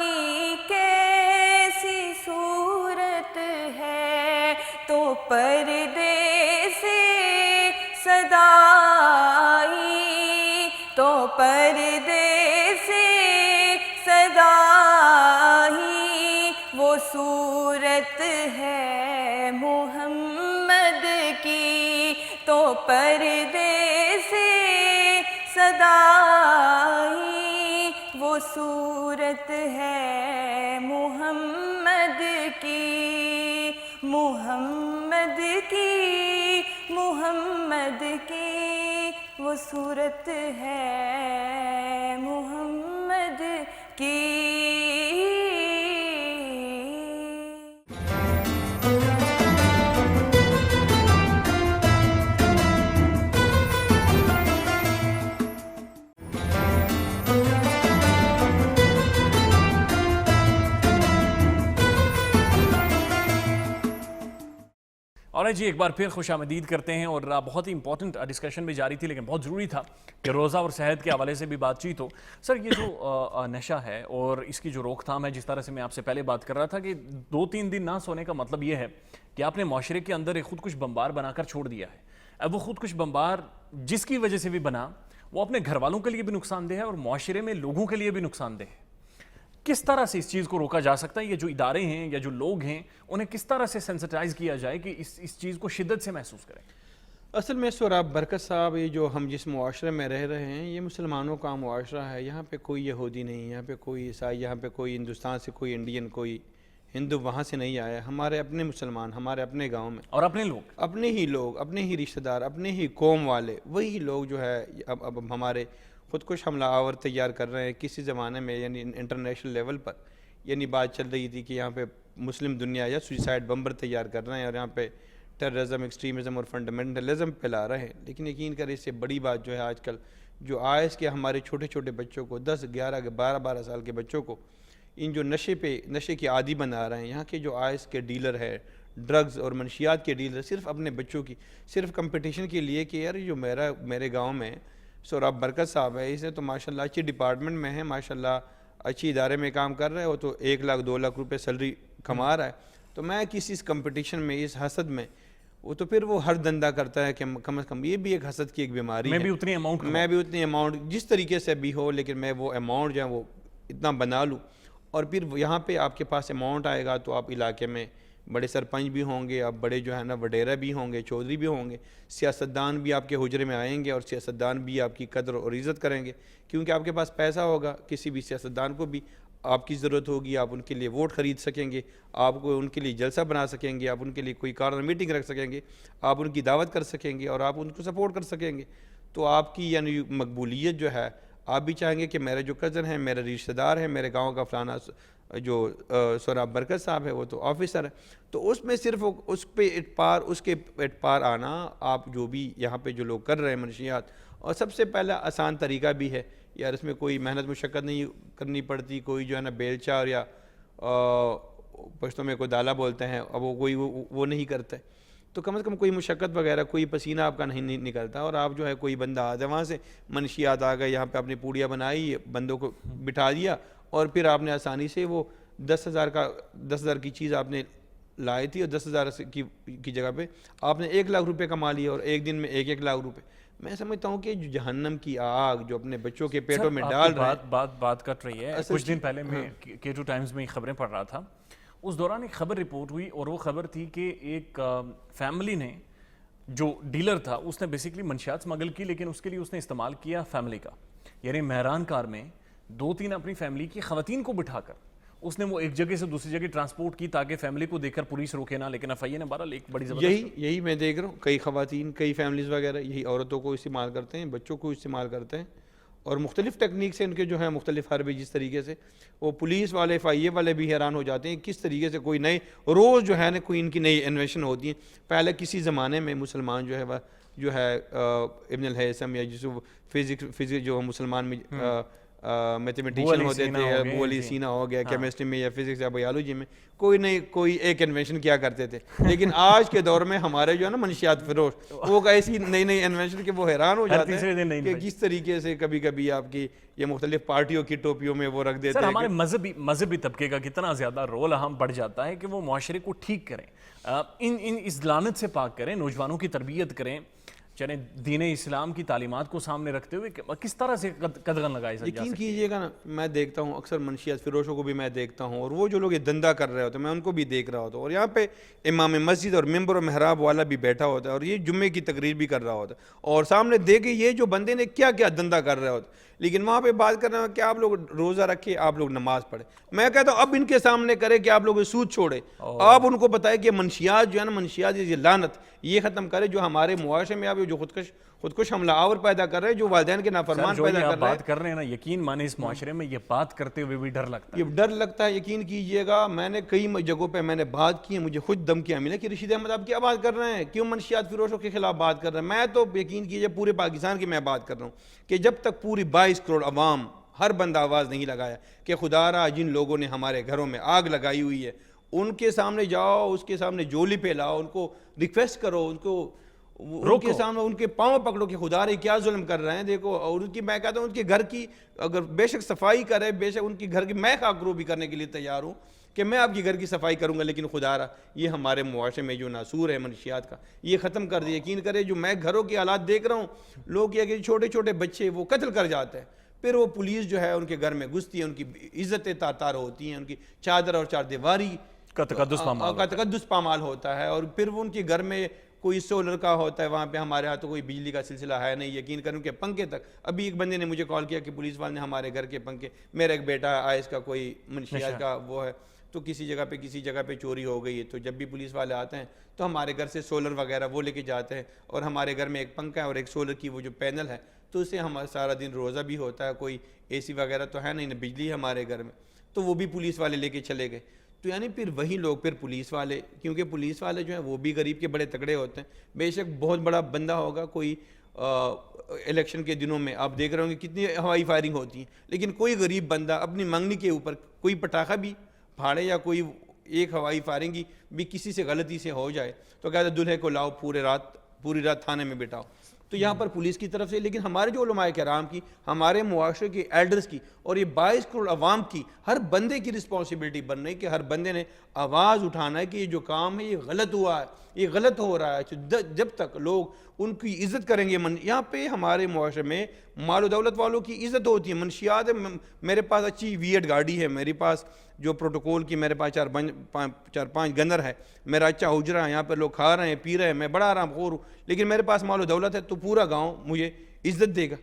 की कैसी सूरत है, तो पर्दे से सदाई, तो पर्दे से सदाई, वो सूरत है मुहम्मद की, तो पर्दे से सदाई, वो सूरत है मुहम्मद की, मुहम्मद की, मुहम्मद की, वो सूरत है मुहम्मद की। और जी एक बार फिर खुश आमदीद करते हैं। और बहुत ही इंपॉर्टेंट डिस्कशन भी जारी थी, लेकिन बहुत ज़रूरी था कि रोज़ा और सेहत के हवाले से भी बातचीत हो। सर, ये जो नशा है और इसकी जो रोकथाम है, जिस तरह से मैं आपसे पहले बात कर रहा था कि 2-3 दिन ना सोने का मतलब ये है कि आपने माशरे के अंदर एक खुदकुश बम्बार बनाकर छोड़ दिया है। अब वो खुदकुश बम्बार जिसकी वजह से भी बना, वो अपने घर वालों के लिए भी नुकसानदेह है और माशरे में लोगों के लिए भी नुकसानदेह है। किस तरह से इस चीज़ को रोका जा सकता है? ये जो इदारे हैं या जो लोग हैं, उन्हें किस तरह से सेंसिटाइज किया जाए कि इस चीज़ को शिद्दत से महसूस करें? असल में सोराब बरकत साहब, ये जो हम जिस मुआशरे में रह रहे हैं, ये मुसलमानों का मुआशरा है। यहाँ पे कोई यहूदी नहीं, यहाँ पे कोई ईसाई, यहाँ पे कोई हिंदुस्तान से कोई इंडियन, कोई हिंदू वहाँ से नहीं आया। हमारे अपने मुसलमान, हमारे अपने गांव में, और अपने लोग, अपने ही लोग, अपने ही रिश्तेदार, अपने ही कौम वाले, वही लोग जो है अब हमारे खुदकुश हमला आवर तैयार कर रहे हैं। किसी ज़माने में यानी इंटरनेशनल लेवल पर यानी बात चल रही थी कि यहाँ पे मुस्लिम दुनिया या सुसाइड बम्बर तैयार कर रहे हैं और यहाँ पे टेररिज्म, एक्सट्रीमिज़म और फंडामेंटलिज्म फैला रहे हैं। लेकिन यकीन करें, इससे बड़ी बात जो है आजकल जो आयस के हमारे छोटे छोटे बच्चों को 10, 11, 12 साल के बच्चों को इन जो नशे के आदी बना रहे हैं। यहाँ के जो आयस के डीलर है, ड्रग्स और मनशियात के डीलर, सिर्फ अपने बच्चों की सिर्फ कंपटीशन के लिए कि यार जो मेरे गाँव में सोराब बरकत साहब है, इसे तो माशाल्लाह अच्छी डिपार्टमेंट में है, माशाल्लाह अच्छी इदारे में काम कर रहे हो, तो 1 लाख 2 लाख रुपए सैलरी कमा रहा है, तो मैं किसी इस कंपटीशन में, इस हसद में, वो तो फिर वो हर धंधा करता है कि कम से कम ये भी एक हसद की एक बीमारी है। मैं भी उतनी अमाउंट जिस तरीके से भी हो, लेकिन मैं वो अमाउंट जो है वो इतना बना लूँ। और फिर यहाँ पे आपके पास अमाउंट आएगा तो आप इलाके में बड़े सरपंच भी होंगे, आप बड़े जो है ना वडेरा भी होंगे, चौधरी भी होंगे, सियासतदान भी आपके हुजरे में आएंगे और सियासतदान भी आपकी कदर और इज़्ज़त करेंगे, क्योंकि आपके पास पैसा होगा। किसी भी सियासतदान को भी आपकी ज़रूरत होगी, आप उनके लिए वोट ख़रीद सकेंगे, आपको उनके लिए जलसा बना सकेंगे, आप उनके लिए कोई कॉर्नर मीटिंग रख सकेंगे, आप उनकी दावत कर सकेंगे और आप उनको सपोर्ट कर सकेंगे। तो आपकी यानी मकबूलियत जो है, आप भी चाहेंगे कि मेरे जो कज़न है, मेरे रिश्तेदार है, मेरे गाँव का फलाना जो सोराब बरकत साहब है वो तो ऑफिसर है, तो उसमें सिर्फ उस पे उसके एट पार आना, आप जो भी यहाँ पे जो लोग कर रहे हैं मनशियात, और सबसे पहला आसान तरीका भी है यार, इसमें कोई मेहनत मुशक्क़त नहीं करनी पड़ती, कोई जो है ना बेलचा और या पश्तो में कोई दाला बोलते हैं, अब वो कोई वो नहीं करता है, तो कम से कम कोई मुशक्क़त वगैरह, कोई पसीना आपका नहीं निकलता, और आप जो है कोई बंदा आ जाए वहाँ से, मनशियात आ गए, यहाँ पे अपनी पूड़ियाँ बनाई, बंदों को बिठा दिया, और फिर आपने आसानी से वो 10,000 की चीज़ आपने लाई थी और 10,000 की जगह पे आपने 1 लाख रुपए कमा लिए, और एक दिन में 1-1 लाख रुपए। मैं समझता हूँ कि जो जहन्नम की आग जो अपने बच्चों के पेटों में डाल रहे हैं, बात कट रही है। कुछ दिन पहले मैं K2 टाइम्स में खबरें पढ़ रहा था, उस दौरान एक खबर रिपोर्ट हुई और वो खबर थी कि एक फैमिली ने, जो डीलर था, उसने बेसिकली मंशियात स्मगल की, लेकिन उसके लिए उसने इस्तेमाल किया फैमिली का, यानी मेहरान कार में 2-3 अपनी फैमिली की ख़वातीन को बिठाकर उसने वो एक जगह से दूसरी जगह ट्रांसपोर्ट की ताकि फैमिली को देखकर पुलिस रोके ना। लेकिन एफआईए ने 12 एक बड़ी यही मैं देख रहा हूँ, कई ख़वातीन, कई फैमिलीज़ वगैरह यही औरतों को इस्तेमाल करते हैं, बच्चों को इस्तेमाल करते हैं, और मुख्तलिफ़ टेक्निक से इनके जो है मुख्तलिफ हरबे, जिस तरीके से वो पुलिस वाले, एफआईए वाले भी हैरान हो जाते हैं किस तरीके से कोई नए रोज़ जो है ना कोई इनकी नई इन्वेंशन होती है। पहले किसी ज़माने में मुसलमान जो है वह जो है इब्न अल-हैसम या जिस फिज़िक्स जो मुसलमान में میتھمیٹیشین ہوتے تھے, ابو علی سینا ہو گیا کیمسٹری میں یا فزکس یا بایولوجی میں, کوئی نہیں کوئی ایک انوینشن کیا کرتے تھے. لیکن آج کے دور میں ہمارے جو ہے نا منشیات فروش, وہ ایسی نئی نئی انوینشن کے وہ حیران ہو جاتے ہیں کہ کس طریقے سے کبھی کبھی آپ کی یہ مختلف پارٹیوں کی ٹوپیوں میں وہ رکھ دیتے ہیں. ہمارے مذہبی طبقے کا کتنا زیادہ رول اہم بڑھ جاتا ہے کہ وہ معاشرے کو ٹھیک کریں, اس لعنت سے پاک کریں, نوجوانوں کی تربیت کریں, چلیں دین اسلام کی تعلیمات کو سامنے رکھتے ہوئے کس طرح سے قدغن لگائے جا سکتے ہیں. یقین کیجئے گا نا, میں دیکھتا ہوں اکثر منشیات فروشوں کو بھی میں دیکھتا ہوں, اور وہ جو لوگ یہ دندہ کر رہے ہوتے ہیں میں ان کو بھی دیکھ رہا ہوتا ہوں, اور یہاں پہ امام مسجد اور ممبر و محراب والا بھی بیٹھا ہوتا ہے اور یہ جمعے کی تقریر بھی کر رہا ہوتا ہے, اور سامنے دیکھے یہ جو بندے نے کیا کیا دندہ کر رہے ہوتے, لیکن وہاں پہ بات کر رہے ہیں کہ آپ لوگ روزہ رکھے, آپ لوگ نماز پڑھے. میں کہتا ہوں اب ان کے سامنے کرے کہ آپ لوگ سود چھوڑے, آپ ان کو بتائے کہ منشیات جو ہے نا, منشیات یہ لعنت یہ ختم کرے جو ہمارے معاشرے میں آپ جو خودکش حملہ آور پیدا کر رہے ہیں, جو والدین کے نافرمان پیدا کر رہے ہیں. بات کر رہے ہیں نا, یقین مانے اس معاشرے میں یہ بات کرتے ہوئے بھی ڈر لگتا ہے. یہ ڈر لگتا ہے, یقین کیجئے گا میں نے کئی جگہوں پہ میں نے بات کی ہے, مجھے خود دھمکیاں ملیں کہ رشید احمد آپ کیا بات کر رہے ہیں, کیوں منشیات فروشوں کے خلاف بات کر رہے ہیں. میں تو یقین کیجئے پورے پاکستان کی میں بات کر رہا ہوں کہ جب تک پوری 22 کروڑ عوام ہر بندہ آواز نہیں لگایا کہ خدا را جن لوگوں نے ہمارے گھروں میں آگ لگائی ہوئی ہے ان کے سامنے جاؤ, اس کے سامنے جولی پھیلاؤ, ان کو ریکویسٹ کرو, ان کو ان کے سامنے ان کے پاؤں پکڑو کہ خدا رے کیا ظلم کر رہے ہیں. دیکھو, اور ان کی میں کہتا ہوں ان کے گھر کی اگر بے شک صفائی کرے, بے شک ان کی گھر کی میں خاکرو بھی کرنے کے لیے تیار ہوں کہ میں آپ کی گھر کی صفائی کروں گا, لیکن خدا را یہ ہمارے معاشرے میں جو ناسور ہے منشیات کا یہ ختم کر دے. یقین کرے جو میں گھروں کے حالات دیکھ رہا ہوں, لوگ یہ کہ چھوٹے چھوٹے بچے وہ قتل کر جاتے ہیں, پھر وہ پولیس جو ہے ان کے گھر میں گھستی ہے, ان کی عزتیں تار ہوتی ہیں, ان کی چادر اور چار دیواری کا تقدس پامال ہوتا ہے, اور پھر وہ ان کے گھر میں کوئی سولر کا ہوتا ہے, وہاں پہ ہمارے ہاں تو کوئی بجلی کا سلسلہ ہے نہیں. یقین کروں کہ پنکھے تک, ابھی ایک بندے نے مجھے کال کیا کہ پولیس والے نے ہمارے گھر کے پنکھے, میرا ایک بیٹا آئس کا کوئی منشیات کا وہ ہے تو کسی جگہ پہ چوری ہو گئی ہے, تو جب بھی پولیس والے آتے ہیں تو ہمارے گھر سے سولر وغیرہ وہ لے کے جاتے ہیں, اور ہمارے گھر میں ایک پنکھا ہے اور ایک سولر کی وہ جو پینل ہے, تو اسے ہمارا سارا دن روزہ بھی ہوتا ہے. کوئی اے سی وغیرہ تو ہے نہیں, بجلی ہے ہمارے گھر میں, تو وہ بھی پولیس والے لے کے چلے گئے. تو یعنی پھر وہی لوگ پھر پولیس والے, کیونکہ پولیس والے جو ہیں وہ بھی غریب کے بڑے تکڑے ہوتے ہیں. بے شک بہت بڑا بندہ ہوگا, کوئی الیکشن کے دنوں میں آپ دیکھ رہے ہوں گے کتنی ہوائی فائرنگ ہوتی ہیں, لیکن کوئی غریب بندہ اپنی منگنی کے اوپر کوئی پٹاخہ بھی پھاڑے یا کوئی ایک ہوائی فائرنگ بھی کسی سے غلطی سے ہو جائے تو کہتے ہیں دلہے کو لاؤ پوری رات تھانے میں بٹھاؤ. تو یہاں پر پولیس کی طرف سے, لیکن ہمارے جو علماء کرام کی, ہمارے معاشرے کے ایلڈرز کی, اور یہ 22 کروڑ عوام کی, ہر بندے کی رسپانسبلٹی بن رہی کہ ہر بندے نے آواز اٹھانا ہے کہ یہ جو کام ہے یہ غلط ہوا ہے, یہ غلط ہو رہا ہے. جب تک لوگ ان کی عزت کریں گے, یہاں پہ ہمارے معاشرے میں مال و دولت والوں کی عزت ہوتی ہے. منشیات میرے پاس اچھی ویٹ گاڑی ہے, میرے پاس جو پروٹوکول کی میرے پاس 4-5 گنر ہے, میرا اچھا حجرا ہے, یہاں پہ لوگ کھا رہے ہیں پی رہے ہیں, میں بڑا آرام خور ہوں, لیکن میرے پاس مال و دولت ہے تو پورا گاؤں مجھے عزت دے گا.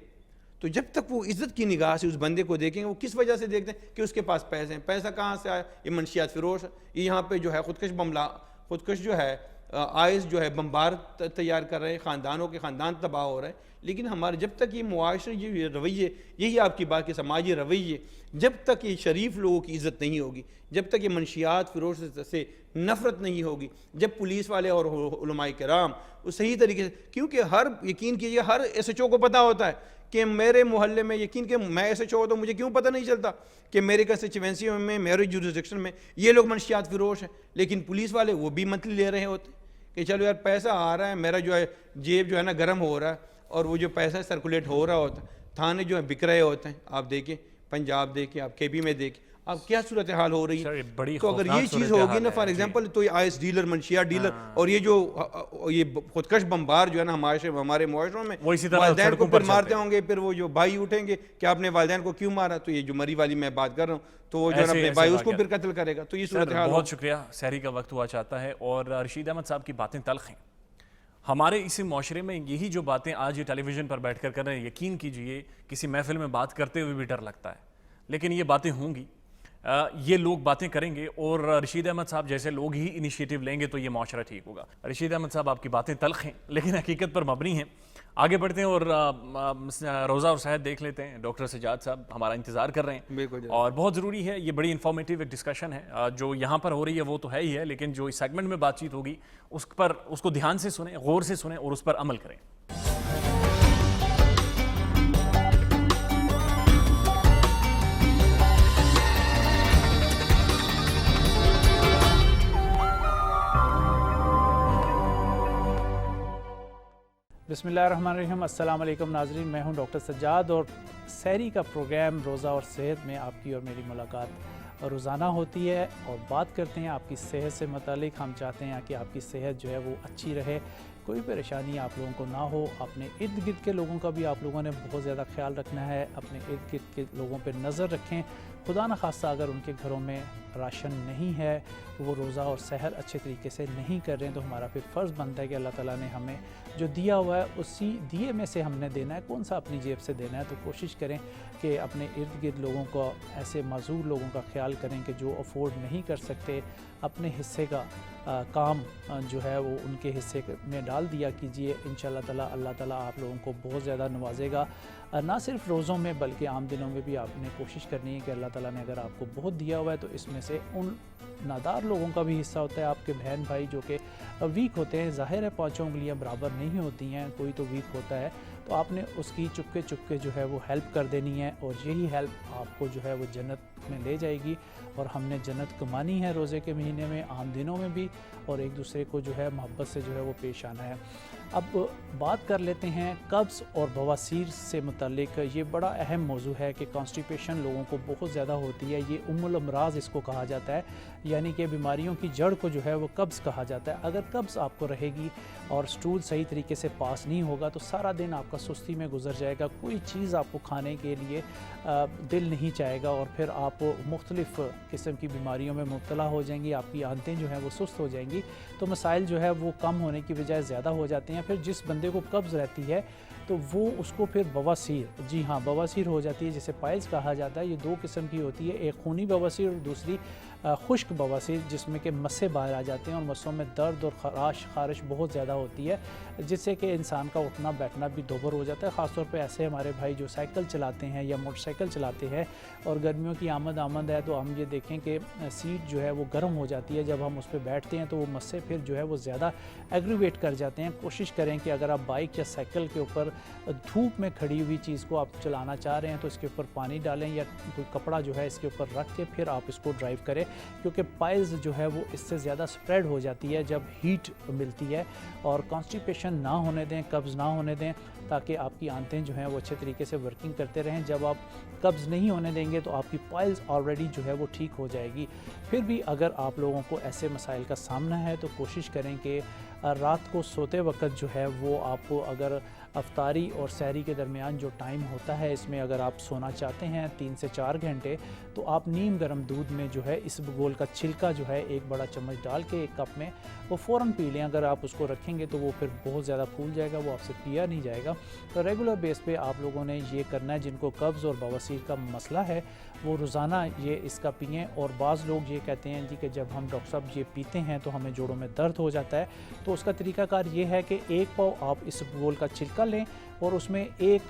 تو جب تک وہ عزت کی نگاہ سے اس بندے کو دیکھیں گے, وہ کس وجہ سے دیکھتے ہیں کہ اس کے پاس پیسے ہیں. پیسہ کہاں سے آیا؟ یہ منشیات فروش ہے. یہ یہاں پہ جو ہے خودکش جو ہے آئس جو ہے بمبار تیار کر رہے ہیں, خاندانوں کے خاندان تباہ ہو رہے ہیں. لیکن ہمارے جب تک یہ معاشرے یہ رویے, یہی آپ کی بات کے سماجی رویے, جب تک یہ شریف لوگوں کی عزت نہیں ہوگی, جب تک یہ منشیات فروش سے نفرت نہیں ہوگی, جب پولیس والے اور علماء کرام وہ صحیح طریقے سے, کیونکہ یقین کیجیے ہر ایس ایچ او کو پتہ ہوتا ہے کہ میرے محلے میں, یقین کہ میں ایس ایچ او تو مجھے کیوں پتہ نہیں چلتا کہ میرے کنسٹیچوینسی میں, میرے جورسڈکشن میں یہ لوگ منشیات فروش ہیں. لیکن پولیس والے وہ بھی منتھلی لے رہے ہوتے کہ چلو یار پیسہ آ رہا ہے, میرا جو ہے جیب جو ہے نا گرم ہو رہا ہے, اور وہ جو پیسہ سرکولیٹ ہو رہا ہوتا ہے, تھانے جو ہے بک رہے ہوتے ہیں. آپ دیکھیں پنجاب دیکھیں, آپ کے پی میں دیکھیں, آپ کیا صورتحال ہو رہی ہے. تو اگر یہ چیز ہوگی نا, فار ایگزامپل, تو یہ آئس ڈیلر, منشیات ڈیلر, اور یہ جو یہ خودکش بمبار جو ہے نا ہمارے معاشروں میں والدین کو پھر مارتے ہوں گے, پھر وہ جو بھائی اٹھیں گے کہ آپ نے والدین کو کیوں مارا, تو یہ جو مری والی میں بات کر رہا ہوں, تو وہ جو ہے نا اپنے بھائی اس کو پھر قتل کرے گا. تو یہ صورتحال. بہت شکریہ. سحری کا وقت ہوا چاہتا ہے, اور رشید احمد صاحب کی باتیں تلخ ہیں. ہمارے اسی معاشرے میں یہی جو باتیں آج یہ ٹیلی ویژن پر بیٹھ کر رہے ہیں, یقین کیجئے کسی محفل میں بات کرتے ہوئے بھی ڈر لگتا ہے, لیکن یہ باتیں ہوں گی, یہ لوگ باتیں کریں گے, اور رشید احمد صاحب جیسے لوگ ہی انیشیٹو لیں گے تو یہ معاشرہ ٹھیک ہوگا. رشید احمد صاحب آپ کی باتیں تلخ ہیں لیکن حقیقت پر مبنی ہیں. آگے بڑھتے ہیں اور روزہ اور صحت دیکھ لیتے ہیں. ڈاکٹر سجاد صاحب ہمارا انتظار کر رہے ہیں, اور بہت ضروری ہے, یہ بڑی انفارمیٹیو ایک ڈسکشن ہے جو یہاں پر ہو رہی ہے, وہ تو ہے ہی ہے, لیکن جو اس سیگمنٹ میں بات چیت ہوگی اس کو دھیان سے سنیں, غور سے سنیں, اور اس پر عمل کریں. बिस्मिल्लाहिर्रहमानिर्रहीम। अस्सलाम वालेकुम नाज़रीन, मैं हूं डॉक्टर सज्जाद और सहरी का प्रोग्राम रोज़ा और सेहत में आपकी और मेरी मुलाकात रोज़ाना होती है और बात करते हैं आपकी सेहत से मुतालिक। हम चाहते हैं कि आपकी सेहत जो है वो अच्छी रहे, कोई परेशानी आप लोगों को ना हो। अपने इर्द गिर्द के लोगों का भी आप लोगों ने बहुत ज़्यादा ख्याल रखना है, अपने इर्द गिर्द के लोगों पर नज़र रखें। खुदा न खास्ता अगर उनके घरों में राशन नहीं है, वो रोज़ा और सहर अच्छे तरीके से नहीं कर रहे हैं, तो हमारा फिर फ़र्ज़ बनता है कि अल्लाह ताला ने हमें जो दिया हुआ है उसी दिए में से हमने देना है। कौन सा अपनी जेब से देना है, तो कोशिश करें कि अपने इर्द गिर्द लोगों को, ऐसे माज़ूर लोगों का ख्याल करें कि जो अफोर्ड नहीं कर सकते, अपने हिस्से का काम जो है वो उनके हिस्से में डाल दिया कीजिए। इंशाअल्लाह ताला अल्लाह ताला आप लोगों को बहुत ज़्यादा नवाजेगा। ना सिर्फ रोज़ों में बल्कि आम दिनों में भी आपने कोशिश करनी है कि अल्लाह ताला ने अगर आपको बहुत दिया हुआ है तो इसमें से उन नादार लोगों का भी हिस्सा होता है। आपके बहन भाई जो कि वीक होते हैं, ज़ाहिर है पाँचों उंगलियां बराबर नहीं होती हैं, कोई तो वीक होता है, तो आपने उसकी चुपके चुपके जो है वो हेल्प कर देनी है और यही हेल्प आपको जो है वो जन्नत में ले जाएगी। और हमने जन्नत कमानी है रोज़े के महीने में, आम दिनों में भी, और एक दूसरे को जो है मोहब्बत से जो है वो पेश आना है। अब बात कर लेते हैं कब्ज़ और बवासीर से मुतल्लिक। ये बड़ा अहम मौजू है कि कॉन्स्टिपेशन लोगों को बहुत ज़्यादा होती है। ये उम्मुल अमराज इसको कहा जाता है, यानी कि बीमारियों की जड़ को जो है वो कब्ज़ कहा जाता है। अगर कब्ज़ आपको रहेगी और स्टूल सही तरीके से पास नहीं होगा तो सारा दिन आपका सुस्ती में गुजर जाएगा, कोई चीज़ आपको खाने के लिए दिल नहीं चाहेगा और फिर आप मुख्तलिफ़ किस्म की बीमारियों में मुब्तला हो जाएंगी, आपकी आंतें जो हैं वो सुस्त हो जाएंगी, तो मसाइल जो है वो कम होने की बजाय ज़्यादा हो जाते हैं। फिर जिस बंदे को कब्ज़ रहती है तो वो उसको फिर बवासीर, जी हाँ बवासीर हो जाती है, जिसे पाइल्स कहा जाता है। ये दो किस्म की होती है, एक खूनी बवासीर और दूसरी खुश्क बवासीर, जिसमें कि मस्से बाहर आ जाते हैं और मस्सों में दर्द और खारिश बहुत ज़्यादा होती है, जिससे कि इंसान का उठना बैठना भी दोबर हो जाता है। ख़ासतौर पे ऐसे हमारे भाई जो साइकिल चलाते हैं या मोटरसाइकिल चलाते हैं और गर्मियों की आमद है, तो हम ये देखें कि सीट जो है वो गर्म हो जाती है। जब हम उस पर बैठते हैं तो वो मस्से फिर जो है वो ज़्यादा एग्रीवेट कर जाते हैं। कोशिश करें कि अगर आप बाइक या साइकिल के ऊपर धूप में खड़ी हुई चीज़ को आप चलाना चाह रहे हैं तो इसके ऊपर पानी डालें या कोई कपड़ा जो है इसके ऊपर रख के फिर आप इसको ड्राइव करें, क्योंकि पाइल्स जो है वो इससे ज़्यादा स्प्रेड हो जाती है जब हीट मिलती है। और कॉन्स्टिपेशन ना होने दें, कब्ज़ ना होने दें, ताकि आपकी आंतें जो हैं वो अच्छे तरीके से वर्किंग करते रहें। जब आप कब्ज़ नहीं होने देंगे तो आपकी पाइल्स ऑलरेडी जो है वो ठीक हो जाएगी। फिर भी अगर आप लोगों को ऐसे मसाइल का सामना है तो कोशिश करें कि रात को सोते वक्त जो है वो आपको, अगर अफ्तारी और सहरी के दरमियान जो टाइम होता है, इसमें अगर आप सोना चाहते हैं 3 से 4 घंटे, तो आप नीम गर्म दूध में जो है इसबगोल का छिलका जो है 1 बड़ा चम्मच डाल के 1 कप में वो फ़ौरन पी लें। अगर आप उसको रखेंगे तो वो फिर बहुत ज़्यादा फूल जाएगा, वो आपसे पिया नहीं जाएगा। तो रेगुलर बेस पे आप लोगों ने ये करना है। जिनको कब्ज़ और बवासीर का मसला है वो रोज़ाना ये इसका पिएँ। और बाज़ लोग ये कहते हैं जी कि जब हम डॉक्टर साहब ये पीते हैं तो हमें जोड़ों में दर्द हो जाता है, तो उसका तरीकाकार ये है कि 1 पाव आप इसबगोल का छिलका लें और उसमें 1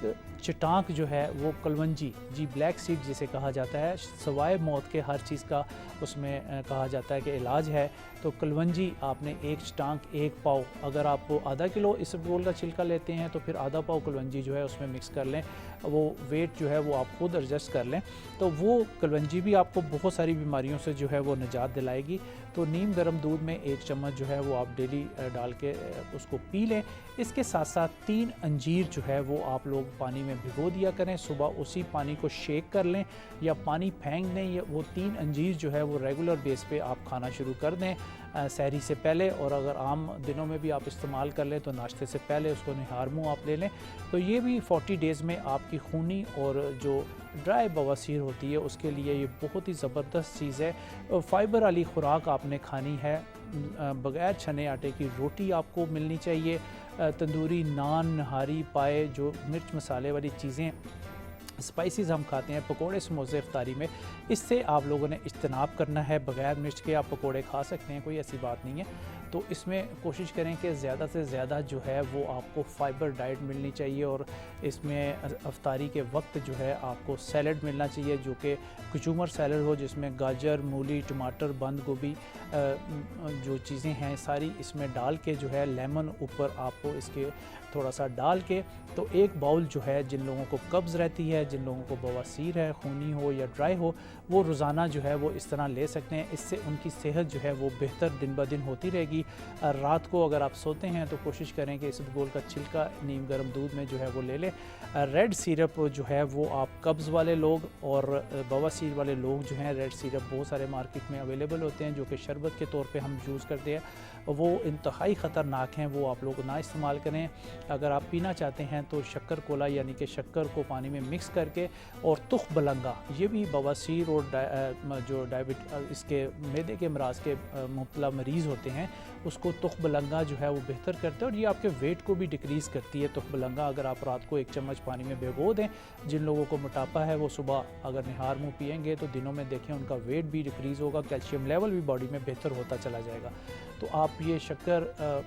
चटाक जो है वो कलवंजी, जी ब्लैक सीड जिसे कहा जाता है, सवाए मौत के हर चीज़ का उसमें कहा जाता है कि इलाज है, तो कलवंजी आपने 1 चटाक 1 पाव, अगर आप आधा किलो इसबगोल का छिलका लेते हैं तो फिर आधा पाव कलवंजी जो है उसमें मिक्स कर लें। वो वेट जो है वो आप खुद एडजस्ट कर लें, तो वो कलवंजी भी आपको बहुत सारी बीमारियों से जो है वो निजात दिलाएगी। तो नीम गर्म दूध में 1 चम्मच जो है वो आप डेली डाल के उसको पी लें। इसके साथ साथ 3 अंजीर जो है वो आप लोग पानी में भिगो दिया करें, सुबह उसी पानी को शेक कर लें या पानी फेंक दें। या वो 3 अंजीर जो है वो रेगुलर बेस पे आप खाना शुरू कर दें सहरी से पहले, और अगर आम दिनों में भी आप इस्तेमाल कर लें तो नाश्ते से पहले उसको निहार मुँह आप ले लें। तो ये भी 40 डेज़ में आपकी खूनी और जो ड्राई बवासीर होती है उसके लिए ये बहुत ही ज़बरदस्त चीज़ है। फ़ाइबर वाली खुराक आपने खानी है, बग़ैर छने आटे की रोटी आपको मिलनी चाहिए, तंदूरी नान, नहारी, पाए, जो मिर्च मसाले वाली चीज़ें, स्पाइसेस हम खाते हैं, पकोड़े समोसे इफ्तारी में, इससे आप लोगों ने इज्तनाब करना है। बग़ैर मिर्च के आप पकोड़े खा सकते हैं, कोई ऐसी बात नहीं है। तो इसमें कोशिश करें कि ज़्यादा से ज़्यादा जो है वो आपको फ़ाइबर डाइट मिलनी चाहिए। और इसमें अफ्तारी के वक्त जो है आपको सैलड मिलना चाहिए, जो कि कुचूमर सैलड हो, जिसमें गाजर, मूली, टमाटर, बंद गोभी, जो चीज़ें हैं सारी इसमें डाल के जो है लेमन ऊपर आपको इसके थोड़ा सा डाल के, तो एक बाउल जो है जिन लोगों को कब्ज़ रहती है, जिन लोगों को बवासीर है, खूनी हो या ड्राई हो, वो रोज़ाना जो है वो इस तरह ले सकते हैं। इससे उनकी सेहत जो है वो बेहतर दिन ब दिन होती रहेगी। रात को अगर आप सोते हैं तो कोशिश करें कि इसबगोल का छिलका नीम गर्म दूध में जो है वो ले लें। रेड सिरप जो है वो आप कब्ज़ वाले लोग और बवासीर वाले लोग जो हैं, रेड सिरप बहुत सारे मार्केट में अवेलेबल होते हैं जो कि शरबत के तौर पे हम यूज़ करते हैं, वो इंतहाई ख़तरनाक हैं, वो आप लोग ना इस्तेमाल करें। अगर आप पीना चाहते हैं तो शक्कर कोला यानी कि शक्कर को पानी में मिक्स करके, और तुख बलंगा, ये भी बवासीर और जो इसके मैदे के अमराज के मुब्तला मरीज़ होते हैं, उसको तुख बलंगा जो है वो बेहतर करता है और ये आपके वेट को भी डिक्रीज़ करती है। तुख बलंगा अगर आप रात को 1 चम्मच पानी में भिगो दें, जिन लोगों को मोटापा है वो सुबह अगर निहार मुँह पिएंगे तो दिनों में देखें उनका वेट भी डिक्रीज़ होगा, कैल्शियम लेवल भी बॉडी में बेहतर होता चला जाएगा। तो आप ये शक्कर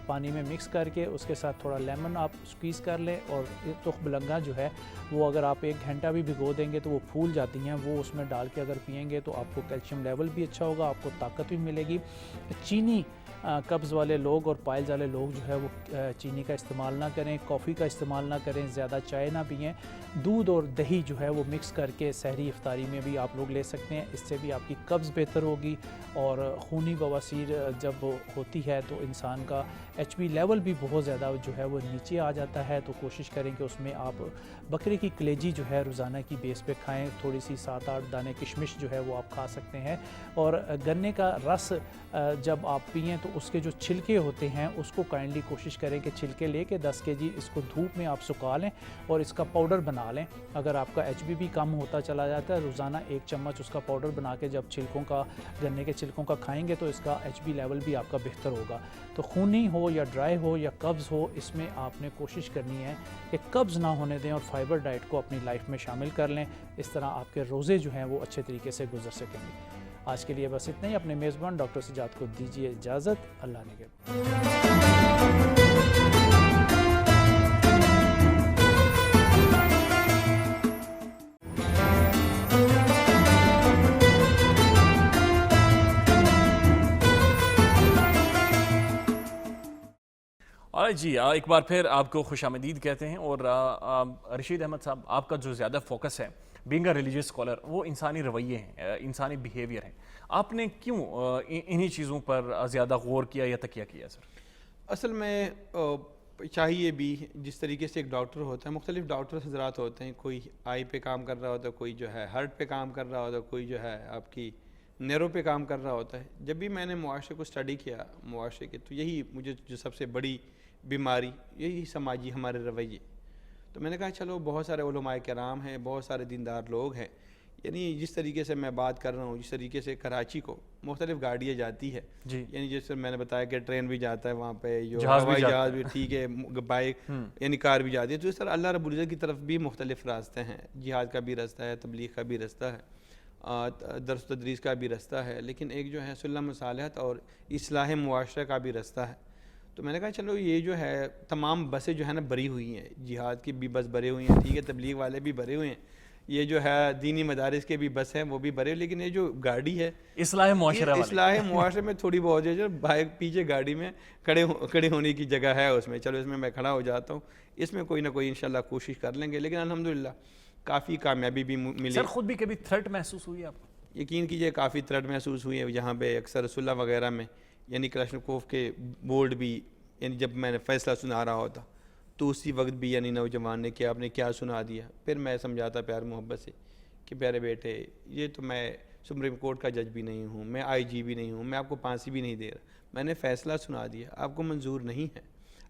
पानी में मिक्स करके उसके साथ थोड़ा लेमन आप स्क्वीज़ कर लें, और तुख बलंगा जो है वो अगर आप 1 घंटा भी भिगो देंगे तो वो फूल जाती हैं, वो उसमें डाल के अगर पिएंगे तो आपको कैल्शियम लेवल भी अच्छा होगा, आपको ताकत भी मिलेगी। चीनी कब्ज़ वाले लोग और पाइल्स वाले लोग जो है वो चीनी का इस्तेमाल ना करें, कॉफ़ी का इस्तेमाल ना करें, ज़्यादा चाय ना पिएं। दूध और दही जो है वो मिक्स करके सहरी इफ्तारी में भी आप लोग ले सकते हैं, इससे भी आपकी कब्ज़ बेहतर होगी। और खूनी बवासीर जब होती है तो इंसान का HB लेवल भी बहुत ज़्यादा जो है वो नीचे आ जाता है, तो कोशिश करें कि उसमें आप बकरे की कलेजी जो है रोज़ाना की बेस पे खाएं, थोड़ी सी 7-8 दाने किशमिश जो है वो आप खा सकते हैं। और गन्ने का रस जब आप पिएं तो उसके जो छिलके होते हैं उसको काइंडली कोशिश करें कि छिलके लेके 10 kg इसको धूप में आप सुखा लें और इसका पाउडर बना लें। अगर आपका HB भी कम होता चला जाता है, रोज़ाना 1 चम्मच उसका पाउडर बना के जब गन्ने के छिलकों का खाएंगे तो इसका HB लेवल भी आपका बेहतर होगा। तो खूनी हो या ड्राई हो या कब्ज़ हो, इसमें आपने कोशिश करनी है कि कब्ज़ ना होने दें और फाइबर डाइट को अपनी लाइफ में शामिल कर लें। इस तरह आपके रोज़े जो हैं वो अच्छे तरीके से गुजर सकेंगे। आज के लिए बस इतना ही। अपने मेज़बान डॉक्टर सज्जाद को दीजिए इजाज़त। अल्लाह ने और जी एक बार फिर आपको खुशामदीद कहते हैं। और रशीद अहमद साहब, आपका जो ज़्यादा फोकस है बीइंग अ रिलीजियस स्कॉलर, वो इंसानी रवैये हैं, इंसानी बिहेवियर हैं। आपने क्यों इन्हीं चीज़ों पर ज़्यादा गौर किया या तकिया किया सर? असल में चाहिए भी, जिस तरीके से एक डॉक्टर होता है, मुख्तलिफ डॉक्टर हजरात होते हैं, कोई आई पे काम कर रहा होता है, कोई जो है हार्ट पे काम कर रहा होता है, कोई जो है आपकी नैरो पे काम कर रहा होता है। जब भी मैंने मुआशरे को स्टडी किया, मुआशरे के, तो यही मुझे जो सबसे बड़ी बीमारी यही समाजी हमारे रवैये। तो मैंने कहा चलो बहुत सारे उलमाए किराम हैं, बहुत सारे दीनदार लोग हैं, यानी जिस तरीके से मैं बात कर रहा हूँ, जिस तरीके से कराची को मुख्तलिफ गाड़ियाँ जाती है जी, यानी जैसे मैंने बताया कि ट्रेन भी जाता है वहाँ पे, जो हवाई जहाज़ भी ठीक है, बाइक यानी कार भी जाती है। तो इस तरह अल्लाह रब्बुल इज़्ज़त की तरफ भी मुख्तलिफ रास्ते हैं। जिहाद का भी रास्ता है, तबलीग का भी रास्ता है, दर्स तदरीस का भी रास्ता है, लेकिन एक जो है सुलह मुसालहत और इस्लाह मुआशरा का भी रास्ता है। तो मैंने कहा चलो ये जो है तमाम बसें जो है ना भरी हुई हैं, जिहाद की भी बस भरे हुई हैं, ठीक है, तबलीग वाले भी भरे हुए हैं, ये जो है दीनी मदारिस के भी बस हैं वो भी भरे, लेकिन ये जो गाड़ी है इस्लाह मुआशरे में थोड़ी बहुत जो बाइक पीछे गाड़ी में खड़े होने की जगह है उसमें, चलो इसमें मैं खड़ा हो जाता हूँ, इसमें कोई ना कोई इंशाल्लाह कोशिश कर लेंगे। लेकिन अल्हम्दुलिल्लाह काफ़ी कामयाबी भी मिली। सर खुद भी कभी थ्रेट महसूस हुई आपको? यकीन कीजिए काफ़ी थ्रेट महसूस हुई है। यहाँ पे अक्सर सुलह वगैरह में यानी कलाशनिकोव के बोर्ड भी, यानी जब मैंने फ़ैसला सुना रहा होता तो उसी वक्त भी यानी नौजवान ने क्या आपने क्या सुना दिया, फिर मैं समझाता प्यार मोहब्बत से कि प्यारे बेटे, ये तो मैं सुप्रीम कोर्ट का जज भी नहीं हूँ, मैं IG भी नहीं हूँ, मैं आपको फांसी भी नहीं दे रहा, मैंने फ़ैसला सुना दिया, आपको मंजूर नहीं है,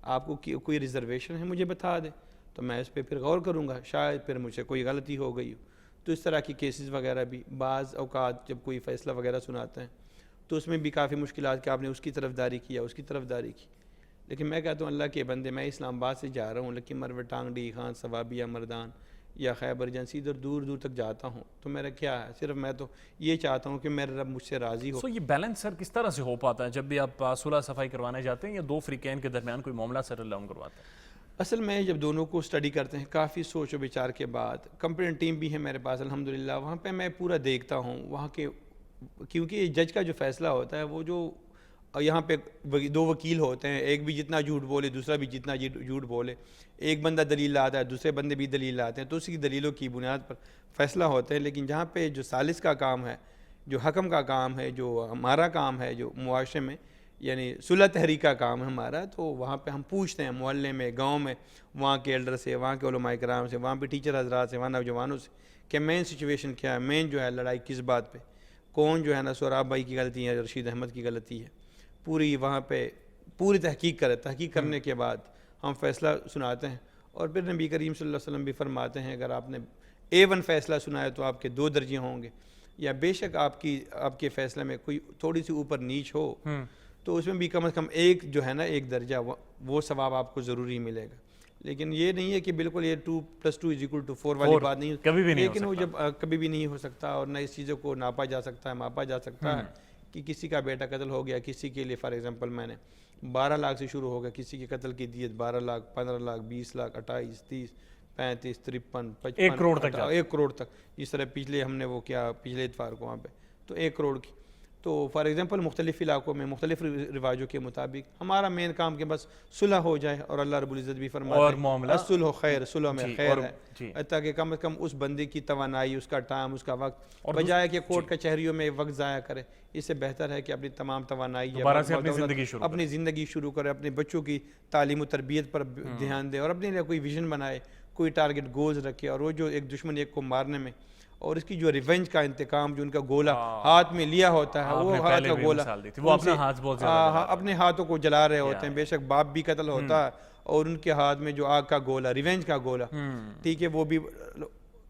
आपको कोई रिजर्वेशन है मुझे बता दे तो मैं इस पर फिर गौर करूँगा, शायद फिर मुझसे कोई गलती हो गई हो। तो इस तरह की केसेस वगैरह भी बाज़ औक़ात जब कोई फ़ैसला वगैरह सुनाते हैं तो उसमें भी काफ़ी मुश्किलात कि आपने उसकी तरफदारी किया, उसकी तरफदारी की। लेकिन मैं कहता हूँ अल्लाह के बंदे, मैं इस्लामाबाद से जा रहा हूँ, लेकिन मरव टांगडी खान सवाबिया मर्दान या खैबर एजेंसी इधर दूर दूर तक जाता हूँ, तो मेरा क्या है, सिर्फ मैं तो ये चाहता हूँ कि मेरा रब मुझसे राज़ी हो। ये बैलेंस सर किस तरह से हो पाता है जब भी आप सुलह सफाई करवाने जाते हैं या दो फ़रीक़ैन के दरमियान कोई मामला सेटल डाउन करवाते हैं? असल में जब दोनों को स्टडी करते हैं काफ़ी सोच विचार के बाद, कंप्लेंट टीम भी है मेरे पास अल्हम्दुलिल्लाह, वहाँ पे मैं पूरा देखता हूँ वहाँ के, क्योंकि जज का जो फ़ैसला होता है वो जो اور یہاں پہ دو وکیل ہوتے ہیں, ایک بھی جتنا جھوٹ بولے دوسرا بھی جتنا جھوٹ بولے, ایک بندہ دلیل لاتا ہے دوسرے بندے بھی دلیل لاتے ہیں, تو اسی کی دلیلوں کی بنیاد پر فیصلہ ہوتے ہیں. لیکن جہاں پہ جو ثالث کا کام ہے, جو حکم کا کام ہے, جو ہمارا کام ہے, جو معاشرے میں یعنی صلح تحریک کا کام ہے ہمارا, تو وہاں پہ ہم پوچھتے ہیں محلے میں, گاؤں میں, وہاں کے ایلڈر سے, وہاں کے علماء کرام سے, وہاں پہ ٹیچر حضرات سے, وہاں نوجوانوں سے کہ مین سچویشن کیا ہے, مین جو ہے لڑائی کس بات پہ, کون جو ہے نا سہراب بھائی کی غلطی ہے, رشید احمد کی غلطی ہے, پوری وہاں پہ پوری تحقیق تحقیق کرنے کے بعد ہم فیصلہ سناتے ہیں. اور پھر نبی کریم صلی اللہ علیہ وسلم بھی فرماتے ہیں اگر آپ نے A1 فیصلہ سنا ہے تو آپ کے 2 درجے ہوں گے, یا بے شک آپ کے فیصلے میں کوئی تھوڑی سی اوپر نیچ ہو تو اس میں بھی کم از کم ایک جو ہے نا 1 درجہ وہ ثواب آپ کو ضروری ملے گا. لیکن یہ نہیں ہے کہ بالکل یہ 2+2=4 والی بات نہیں, کبھی بھی نہیں لیکن وہ جب کبھی بھی نہیں ہو سکتا, اور نہ اس چیزوں کو ناپا جا سکتا ہے, ماپا جا سکتا ہے کہ کسی کا بیٹا قتل ہو گیا, کسی کے لیے فار ایگزامپل میں نے 12 لاکھ سے شروع ہو گیا, کسی کے قتل کی دیت 12 لاکھ, 15 لاکھ, 20 لاکھ, 28, 30, 35, 53, 55, 1 کروڑ تک, 1 کروڑ تک. جس طرح پچھلے ہم نے وہ کیا پچھلے اتوار کو وہاں پہ تو 1 کروڑ کی. تو فار ایگزامپل مختلف علاقوں میں مختلف رواجوں کے مطابق ہمارا مین کام کہ بس صلح ہو جائے, اور اللہ رب العزت بھی فرماتے ہیں الصلح خیر, صلح میں خیر ہے, تاکہ کم از کم اس بندے کی توانائی, اس کا ٹائم, اس کا وقت, بجائے کہ کورٹ کچہریوں میں وقت ضائع کرے, اس سے بہتر ہے کہ اپنی تمام توانائی اپنی زندگی شروع کرے, اپنے بچوں کی تعلیم و تربیت پر دھیان دے, اور اپنے لیے کوئی ویژن بنائے, کوئی ٹارگٹ گولز رکھے, اور وہ جو ایک دشمن ایک کو مارنے میں اور اس کی جو ریونج کا انتقام, جو ان کا گولا ہاتھ میں لیا ہوتا ہے, وہ ہاتھ کا گولا اپنے ہاتھوں کو جلا رہے ہوتے ہیں. بے شک باپ بھی قتل ہوتا ہے اور ان کے ہاتھ میں جو آگ کا گولا, ریونج کا گولا, ٹھیک ہے, وہ بھی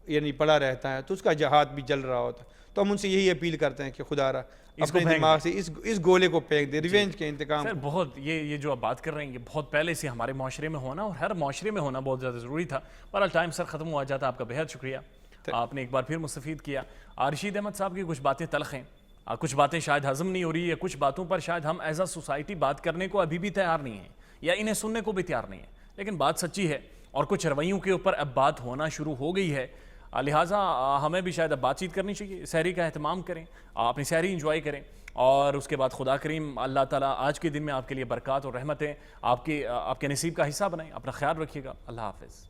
یعنی پڑا رہتا ہے, تو اس کا ہاتھ بھی جل رہا ہوتا ہے. تو ہم ان سے یہی اپیل کرتے ہیں کہ خدا را اپنے دماغ سے اس گولے کو پھینک دے, ریونج کے انتقام. سر بہت یہ جو آپ بات کر رہے ہیں یہ بہت پہلے سے ہمارے معاشرے میں ہونا, اور ہر معاشرے میں ہونا بہت زیادہ ضروری تھا. بہرحال ٹائم سر ختم ہوا جاتا, آپ کا بہت شکریہ, آپ نے ایک بار پھر مستفید کیا. رشید احمد صاحب کی کچھ باتیں تلخ ہیں, کچھ باتیں شاید ہضم نہیں ہو رہی ہے, کچھ باتوں پر شاید ہم ایز اے سوسائٹی بات کرنے کو ابھی بھی تیار نہیں ہیں, یا انہیں سننے کو بھی تیار نہیں ہیں, لیکن بات سچی ہے, اور کچھ رویوں کے اوپر اب بات ہونا شروع ہو گئی ہے. لہٰذا ہمیں بھی شاید اب بات چیت کرنی چاہیے, سحری کا اہتمام کریں, اپنی سحری انجوائے کریں, اور اس کے بعد خدا کریم اللہ تعالیٰ آج کے دن میں آپ کے لیے برکات اور رحمتیں آپ کے نصیب کا حصہ بنائیں. اپنا خیال رکھیے گا. اللہ حافظ.